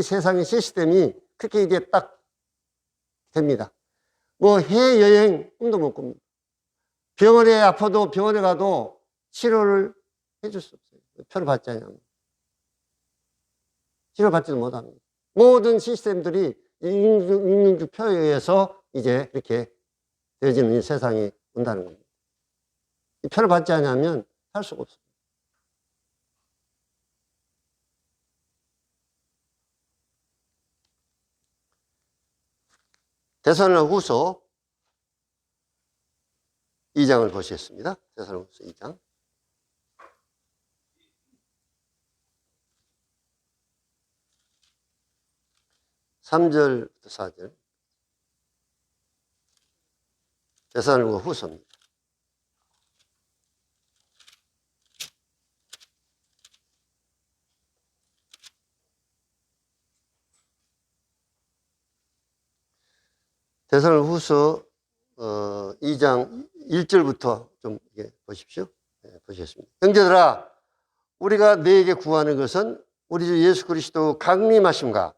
세상의 시스템이 그렇게 이제 딱 됩니다. 해외여행 꿈도 못 꿉니다. 병원에 아파도 병원에 가도 치료를 해줄 수 없어요. 표를 받지 않으면. 치료받지도 못합니다. 모든 시스템들이 인증주 표에 의해서 이제 이렇게 되어지는 이 세상이 온다는 겁니다. 이 표를 받지 않으면 살 수가 없습니다. 데살로니가후서 2장을 보시겠습니다. 데살로니가후서 2장. 3절부터 4절. 데살로니가후서입니다. 데살로니가후서 2장 1절부터 좀 보십시오. 네, 보시겠습니다. 형제들아, 우리가 너에게 구하는 것은 우리 주 예수 그리스도 강림하심과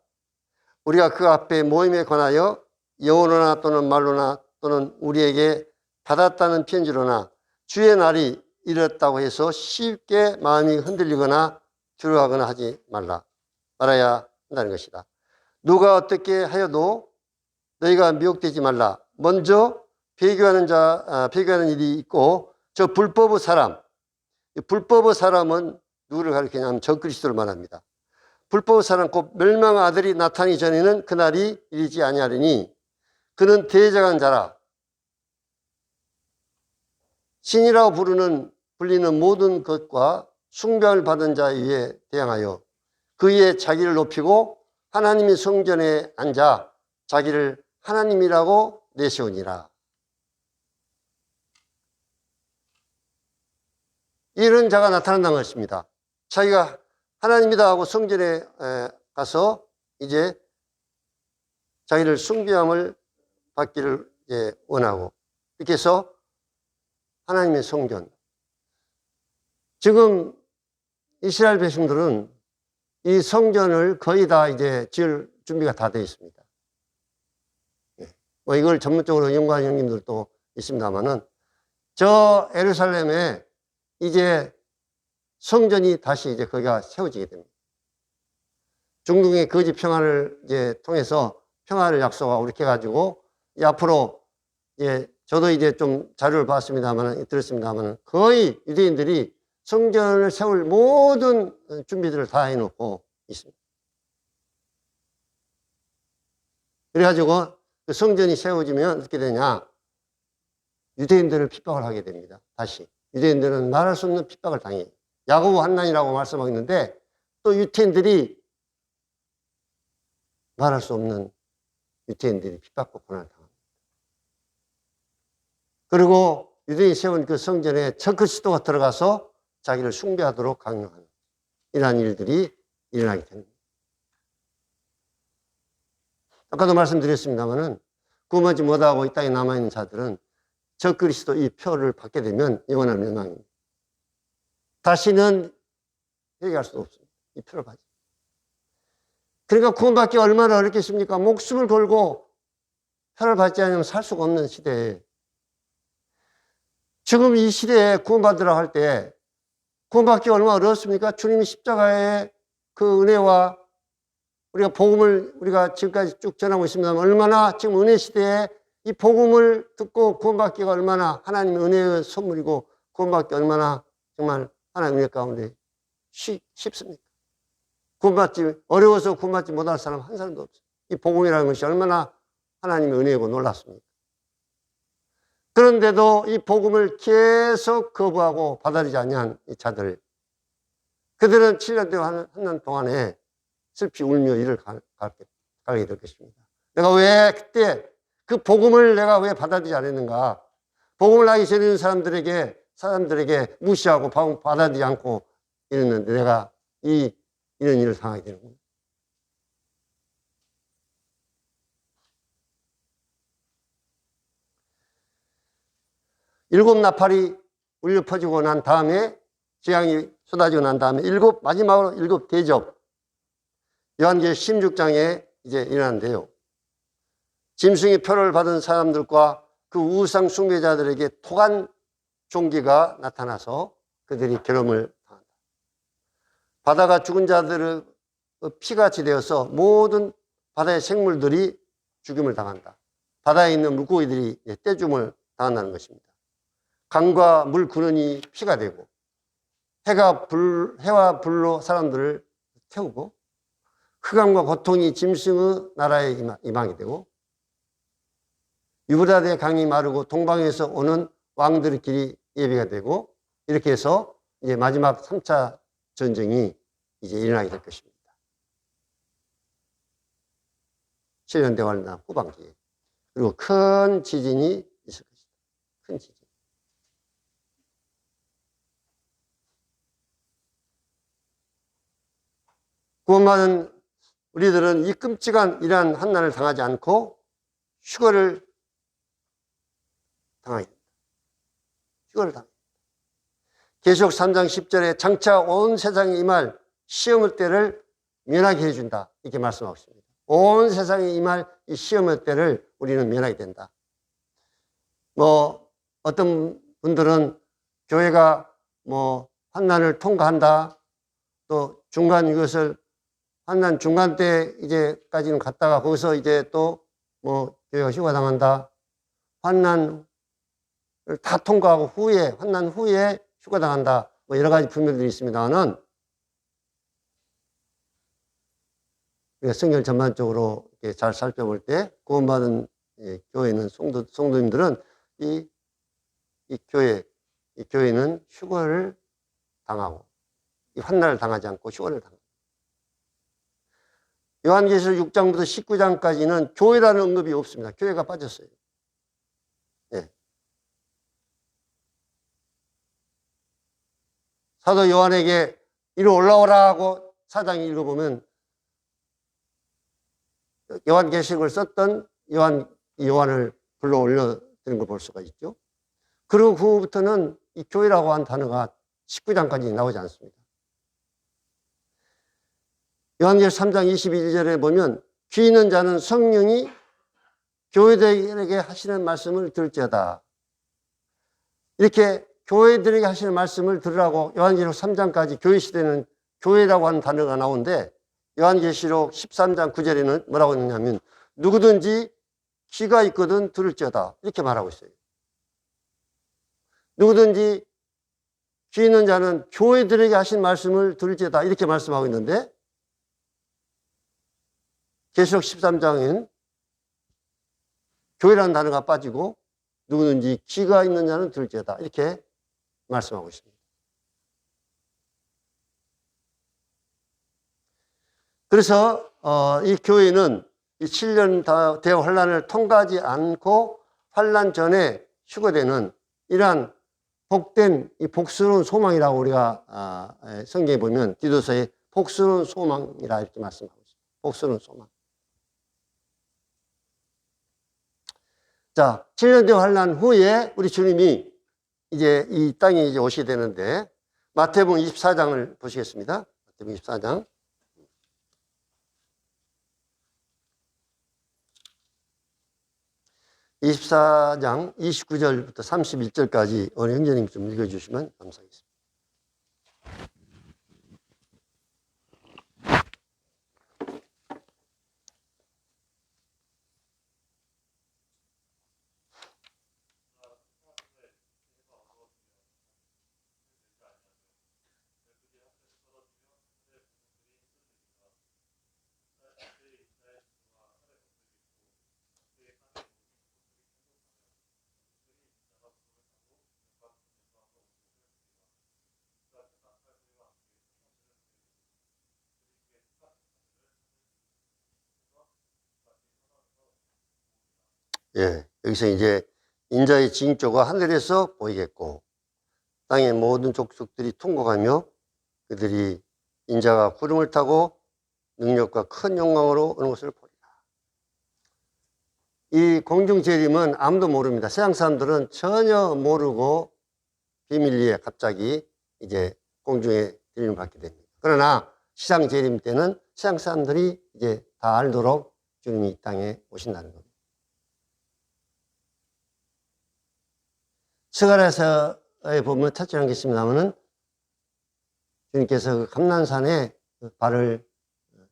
우리가 그 앞에 모임에 관하여 영어로나 또는 말로나 또는 우리에게 받았다는 편지로나 주의 날이 이르렀다고 해서 쉽게 마음이 흔들리거나 두려워하거나 하지 말아야 한다는 것이다. 누가 어떻게 하여도 너희가 미혹되지 말라. 먼저 배교하는 일이 있고 저 불법의 사람, 불법의 사람은 누구를 가리키냐면 적그리스도를 말합니다. 불법의 사람 곧 멸망의 아들이 나타나기 전에는 그날이 이르지 아니하리니 그는 대적한 자라. 신이라고 불리는 모든 것과 숭배를 받은 자 위에 대항하여 그 위에 자기를 높이고 하나님의 성전에 앉아 자기를 하나님이라고 내세우니라. 이런 자가 나타난다는 것입니다. 자기가 하나님이다 하고 성전에 가서 이제 자기를 숭배함을 받기를 원하고 이렇게 해서 하나님의 성전. 지금 이스라엘 백성들은 이 성전을 거의 다 이제 지을 준비가 다 되어 있습니다. 뭐 이걸 전문적으로 연구하는 형님들도 있습니다만은 저 예루살렘에 이제 성전이 다시 이제 거기가 세워지게 됩니다. 중동의 거짓 평화를 이제 통해서 평화를 약속하고 이렇게 해가지고 앞으로 저도 이제 좀 자료를 들었습니다만은 거의 유대인들이 성전을 세울 모든 준비들을 다 해놓고 있습니다. 그래가지고 그 성전이 세워지면 어떻게 되냐? 유대인들을 핍박을 하게 됩니다. 다시. 유대인들은 말할 수 없는 핍박을 당해요. 야고보 환난이라고 말씀하고 있는데 또 유대인들이 말할 수 없는 유대인들이 핍박과 고난을 당합니다. 그리고 유대인이 세운 그 성전에 적그리스도가 들어가서 자기를 숭배하도록 강요하는 이러한 일들이 일어나게 됩니다. 아까도 말씀드렸습니다마는 구원받지 못하고 이 땅에 남아있는 자들은 적그리스도 이 표를 받게 되면 영원한 멸망입니다. 다시는 회개할 수도 없습니다. 이 표를 받지. 그러니까 구원받기 얼마나 어렵겠습니까? 목숨을 걸고 표를 받지 않으면 살 수가 없는 시대에 지금 이 시대에 구원받으라고 할 때 구원받기 얼마나 어렵습니까? 주님이 십자가의 그 은혜와 우리가 복음을 우리가 지금까지 쭉 전하고 있습니다만 얼마나 지금 은혜 시대에 이 복음을 듣고 구원받기가 얼마나 하나님의 은혜의 선물이고 구원받기 얼마나 정말 하나님의 은혜 가운데 쉽습니까? 어려워서 구원받지 못할 사람 한 사람도 없어요. 이 복음이라는 것이 얼마나 하나님의 은혜이고 놀랍습니까? 그런데도 이 복음을 계속 거부하고 받아들이지 않는 이 자들, 그들은 7년 동안 하는 동안에 슬피 울며 일을 가게 될 것입니다. 내가 왜 그때 그 복음을 내가 왜 받아들이지 않았는가? 복음을 나기 전에 있는 사람들에게 무시하고 받아들이지 않고 이랬는데 내가 이런 일을 당하게 되는 겁니다. 일곱 나팔이 울려 퍼지고 난 다음에 재앙이 쏟아지고 난 다음에 마지막으로 일곱 대접. 요한계시록 16장에 이제 일어난대요. 짐승의 표를 받은 사람들과 그 우상 숭배자들에게 토간 종기가 나타나서 그들이 괴로움을 당한다. 바다가 죽은 자들의 피같이 되어서 모든 바다의 생물들이 죽임을 당한다. 바다에 있는 물고기들이 떼줌을 당한다는 것입니다. 강과 물 근원이 피가 되고 해와 불로 사람들을 태우고 흑암과 고통이 짐승의 나라에 임하게 되고 유브라데 강이 마르고 동방에서 오는 왕들의 길이 예비가 되고 이렇게 해서 이제 마지막 3차 전쟁이 이제 일어나게 될 것입니다. 7년 대환란 후반기에. 그리고 큰 지진이 있을 것입니다. 큰 지진. 구원받은 우리들은 이 끔찍한 이러한 환난을 당하지 않고 휴거를 당하게 됩니다. 휴거를 당합니다. 계시록 3장 10절에 장차 온 세상에 임할 시험의 때를 면하게 해준다. 이렇게 말씀하고 있습니다. 온 세상에 임할 이 시험의 때를 우리는 면하게 된다. 뭐 어떤 분들은 교회가 뭐 환난을 통과한다. 또 중간 이것을 환난 중간 때 이제까지는 갔다가 거기서 이제 또 뭐 교회가 휴가당한다. 환난을 다 통과하고 후에 환난 후에 휴가당한다. 뭐 여러 가지 분명들이 있습니다만은 우리가 성경을 전반적으로 잘 살펴볼 때 구원받은 교회는 성도님들은 이 교회는 휴거를 당하고 이 환난을 당하지 않고 휴거를 당합니다. 요한계시록 6장부터 19장까지는 교회라는 언급이 없습니다. 교회가 빠졌어요. 네. 사도 요한에게 이리 올라오라 하고 4장 읽어보면 요한계시록을 썼던 요한을 불러 올려드린 걸 볼 수가 있죠. 그리고 그 후부터는 이 교회라고 한 단어가 19장까지 나오지 않습니다. 요한계시록 3장 21절에 보면 귀 있는 자는 성령이 교회들에게 하시는 말씀을 들을지어다. 이렇게 교회들에게 하시는 말씀을 들으라고 요한계시록 3장까지 교회 시대는 교회라고 하는 단어가 나오는데 요한계시록 13장 9절에는 뭐라고 했느냐면 누구든지 귀가 있거든 들을지어다. 이렇게 말하고 있어요. 누구든지 귀 있는 자는 교회들에게 하신 말씀을 들을지어다. 이렇게 말씀하고 있는데 계시록 13장엔 교회라는 단어가 빠지고 누구든지 귀가 있는 자는 들을지어다. 이렇게 말씀하고 있습니다. 그래서 이 교회는 이 7년 대화 환란을 통과하지 않고 환란 전에 휴거되는 이러한 복된 이 복스러운 소망이라고 우리가 성경에 보면 디도서에 복스러운 소망이라 이렇게 말씀하고 있습니다. 복스러운 소망. 자, 7년 대화 환란 후에 우리 주님이 이제 이 땅에 이제 오시게 되는데 마태복음 24장을 보시겠습니다. 마태복음 24장. 24장 29절부터 31절까지 어느 형제님 좀 읽어주시면 감사하겠습니다. 예, 여기서 이제 인자의 징조가 하늘에서 보이겠고 땅의 모든 족속들이 통곡하며 그들이 인자가 구름을 타고 능력과 큰 영광으로 오는 것을 보리라. 이 공중 재림은 아무도 모릅니다. 세상 사람들은 전혀 모르고 비밀리에 갑자기 이제 공중에 재림을 받게 됩니다. 그러나 시상 재림 때는 세상 사람들이 이제 다 알도록 주님이 이 땅에 오신다는 겁니다. 스가랴서에 보면 찾지는 않겠습니다만은 주님께서 그 감난산에 발을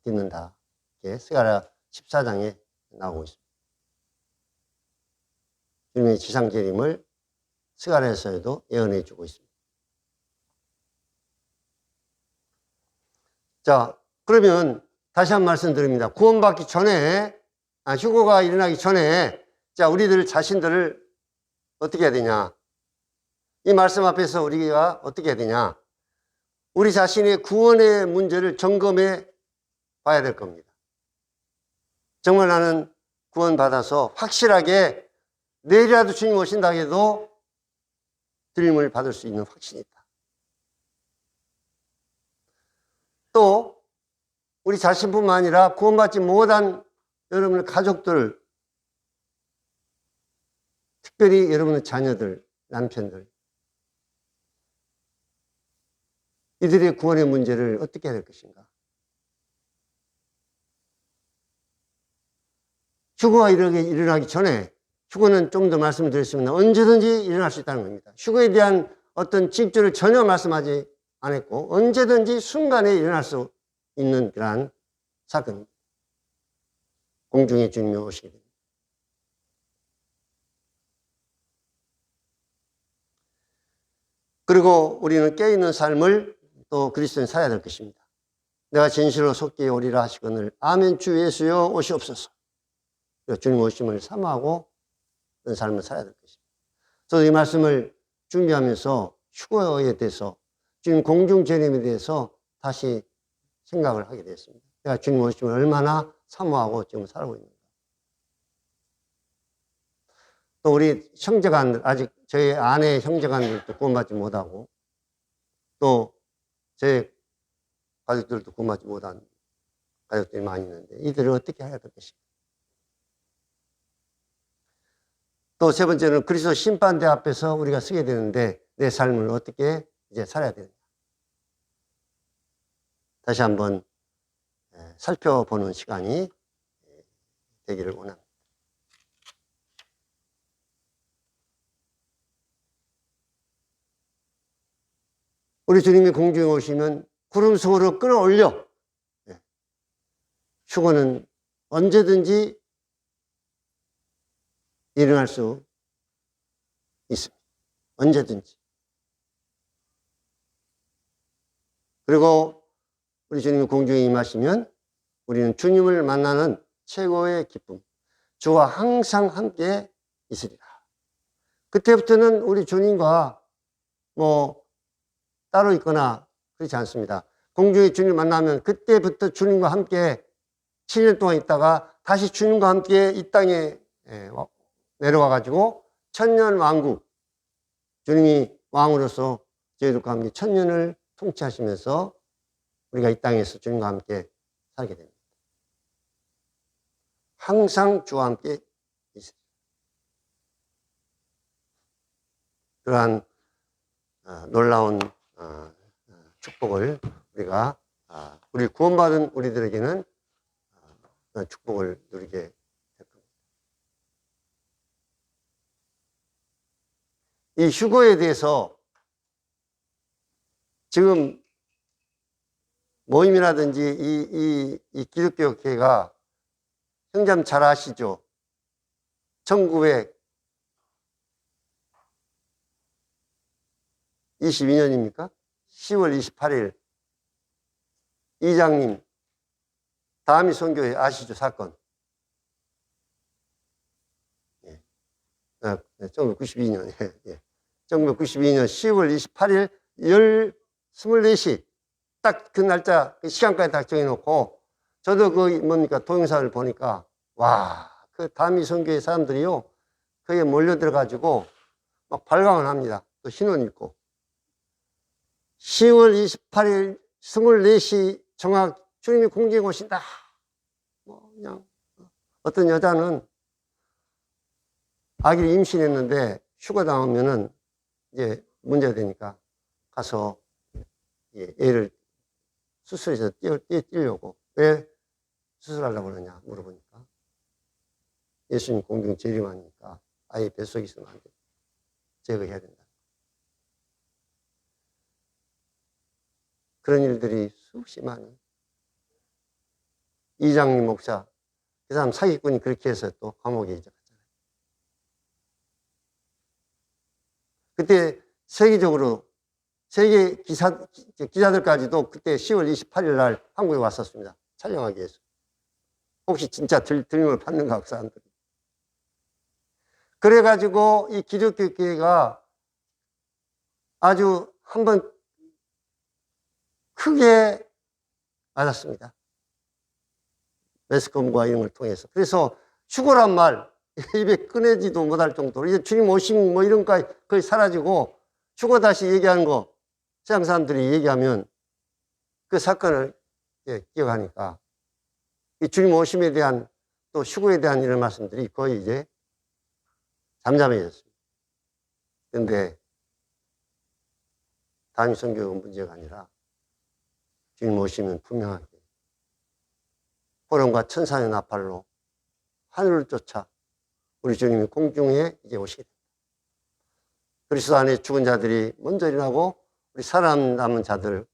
딛는다. 이렇게 스가랴 14장에 나오고 있습니다. 주님의 지상재림을 스가랴서에도 예언해 주고 있습니다. 자, 그러면 다시 한 번 말씀드립니다. 구원받기 전에, 휴거가 일어나기 전에, 자, 우리들 자신들을 어떻게 해야 되냐? 이 말씀 앞에서 우리가 어떻게 해야 되냐? 우리 자신의 구원의 문제를 점검해 봐야 될 겁니다. 정말 나는 구원받아서 확실하게 내일이라도 주님 오신다 해도 드림을 받을 수 있는 확신이 있다. 또 우리 자신뿐만 아니라 구원받지 못한 여러분의 가족들, 특별히 여러분의 자녀들, 남편들, 이들의 구원의 문제를 어떻게 해야 될 것인가? 휴거가 일어나기 전에, 휴거는 좀 더 말씀을 드렸으면 언제든지 일어날 수 있다는 겁니다. 휴거에 대한 어떤 징조를 전혀 말씀하지 않았고 언제든지 순간에 일어날 수 있는 그러한 사건입니다. 공중에 주님이 오시게 됩니다. 그리고 우리는 깨어있는 삶을 또 그리스도인 살아야 될 것입니다. 내가 진실로 속기에 오리라 하시거늘 아멘 주 예수여 오시옵소서. 주님 오심을 사모하고 그런 삶을 살아야 될 것입니다. 저도 이 말씀을 준비하면서 휴거에 대해서 주님 공중 재림에 대해서 다시 생각을 하게 됐습니다. 내가 주님 오심을 얼마나 사모하고 지금 살고 있는가. 또 우리 형제간들, 아직 저희 아내 형제간들도 구원받지 못하고 또 제 가족들도 구원받지 못한 가족들이 많이 있는데 이들을 어떻게 해야 될 것인가. 또 세 번째는 그리스도 심판대 앞에서 우리가 서게 되는데 내 삶을 어떻게 이제 살아야 되느냐. 다시 한번 살펴보는 시간이 되기를 원합니다. 우리 주님이 공중에 오시면 구름 속으로 끌어올려. 휴거는 언제든지 일어날 수 있습니다. 언제든지. 그리고 우리 주님이 공중에 임하시면 우리는 주님을 만나는 최고의 기쁨, 주와 항상 함께 있으리라. 그때부터는 우리 주님과 따로 있거나 그렇지 않습니다. 공중에 주님을 만나면 그때부터 주님과 함께 7년 동안 있다가 다시 주님과 함께 이 땅에 내려와 가지고 천년 왕국, 주님이 왕으로서 저희들과 함께 천년을 통치하시면서 우리가 이 땅에서 주님과 함께 살게 됩니다. 항상 주와 함께 있습니다. 그러한 놀라운 축복을 우리 구원받은 우리들에게는 축복을 누리게 될 겁니다. 이 휴거에 대해서 지금 모임이라든지 이 기독교회가 형제님 잘 아시죠? 1922년입니까? 10월 28일 이장님 다미 선교회 아시죠? 사건. 1992년 1992년 10월 28일 24시 딱 그 날짜 그 시간까지 딱 정해놓고 저도 동영상을 보니까 와, 그 다미 선교회 사람들이요 거기에 몰려들어가지고 막 발광을 합니다. 또 신원 입고 10월 28일 24시 정확 주님이 공중에 오신다. 그냥 어떤 여자는 아기를 임신했는데 휴가 나오면은 이제 문제가 되니까 가서 애를 수술해서 띄려고 왜 수술하려고 그러냐 물어보니까 예수님 공중 재림하니까 아예 뱃속에 있으면 안 돼. 제거해야 된다. 그런 일들이 수없이 많은 이장님 목사 그 사람 사기꾼이 그렇게 해서 또 감옥에 이제 갔잖아요. 그때 세계적으로 세계 기자들까지도 그때 10월 28일 날 한국에 왔었습니다. 촬영하기 위해서. 혹시 진짜 들림을 받는가 그 사람들이. 그래가지고 이 기독교회가 아주 한번 크게 맞았습니다. 매스컴과 이런 걸 통해서. 그래서 휴거란 말 입에 꺼내지도 못할 정도로 이제 주님 오심 이런 거 거의 사라지고 휴거 다시 얘기하는 거 세상 사람들이 얘기하면 그 사건을 기억하니까 이 주님 오심에 대한 또 휴거에 대한 이런 말씀들이 거의 이제 잠잠해졌습니다. 그런데 단위 선교가 문제가 아니라 주님 오시면 분명하게 호령과 천사의 나팔로 하늘을 쫓아 우리 주님이 공중에 이제 오시게 됩니다. 그리스도 안에 죽은 자들이 먼저 일어나고 우리 살아남은 자들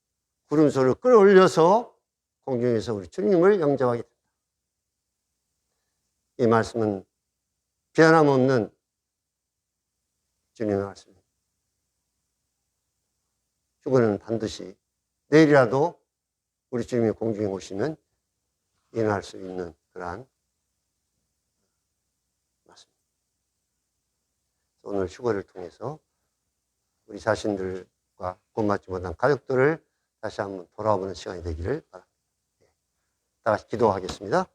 구름소를 끌어올려서 공중에서 우리 주님을 영접하게 됩니다. 이 말씀은 변함없는 주님의 말씀입니다. 휴거는 반드시 내일이라도 우리 주님이 공중에 오시면 일어날 수 있는 그러한 말씀입니다. 오늘 휴거를 통해서 우리 자신들과 구원받지 못한 가족들을 다시 한번 돌아보는 시간이 되기를 바랍니다. 다 같이 기도하겠습니다.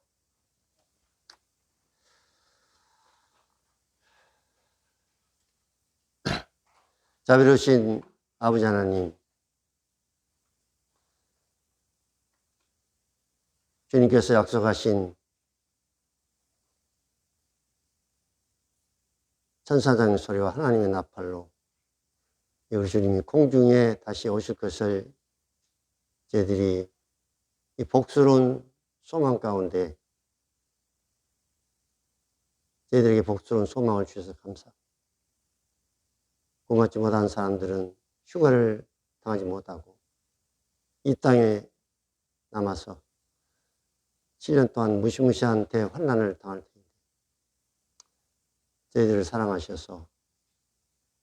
자비로우신 아버지 하나님, 주님께서 약속하신 천사장의 소리와 하나님의 나팔로 우리 주님이 공중에 다시 오실 것을 저희들이 이 복스러운 소망 가운데 저희들에게 복스러운 소망을 주셔서 감사합니다. 구원받지 못한 사람들은 휴가를 당하지 못하고 이 땅에 남아서 7년 동안 무시무시한 대환난을 당할 텐데 저희들을 사랑하셔서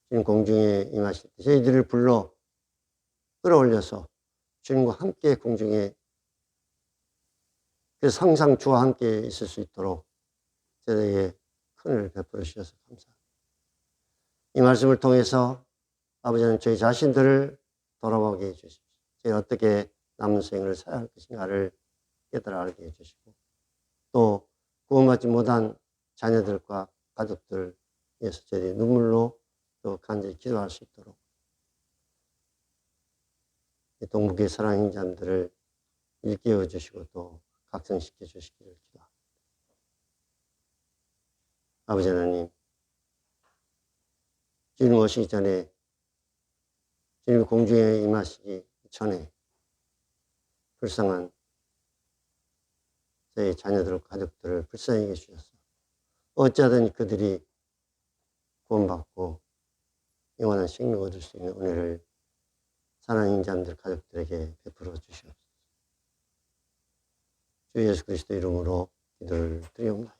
주님 공중에 임하실 때 저희들을 불러 끌어올려서 주님과 함께 공중에 그래서 항상 주와 함께 있을 수 있도록 저희에게 큰 은혜를 베풀어 주셔서 감사합니다. 이 말씀을 통해서 아버지는 저희 자신들을 돌아보게 해주십시오. 저희 어떻게 남은 생을 살아야 할 것인가를 깨달아 알게 해주시고 또 구원받지 못한 자녀들과 가족들 위해서 저희들이 눈물로 또 간절히 기도할 수 있도록 동북의 사랑 행자들을 일깨워 주시고 또 각성시켜 주시기를 기도합니다. 아버지 하나님, 주님 오시기 전에 주님 공중에 임하시기 전에 불쌍한 저희 자녀들, 가족들을 불쌍히 해주셔서 어찌하든 그들이 구원받고 영원한 생명을 얻을 수 있는 은혜를 사랑하는 자들 가족들에게 베풀어 주시옵소서. 주 예수 그리스도 이름으로 기도를 드리옵나이다.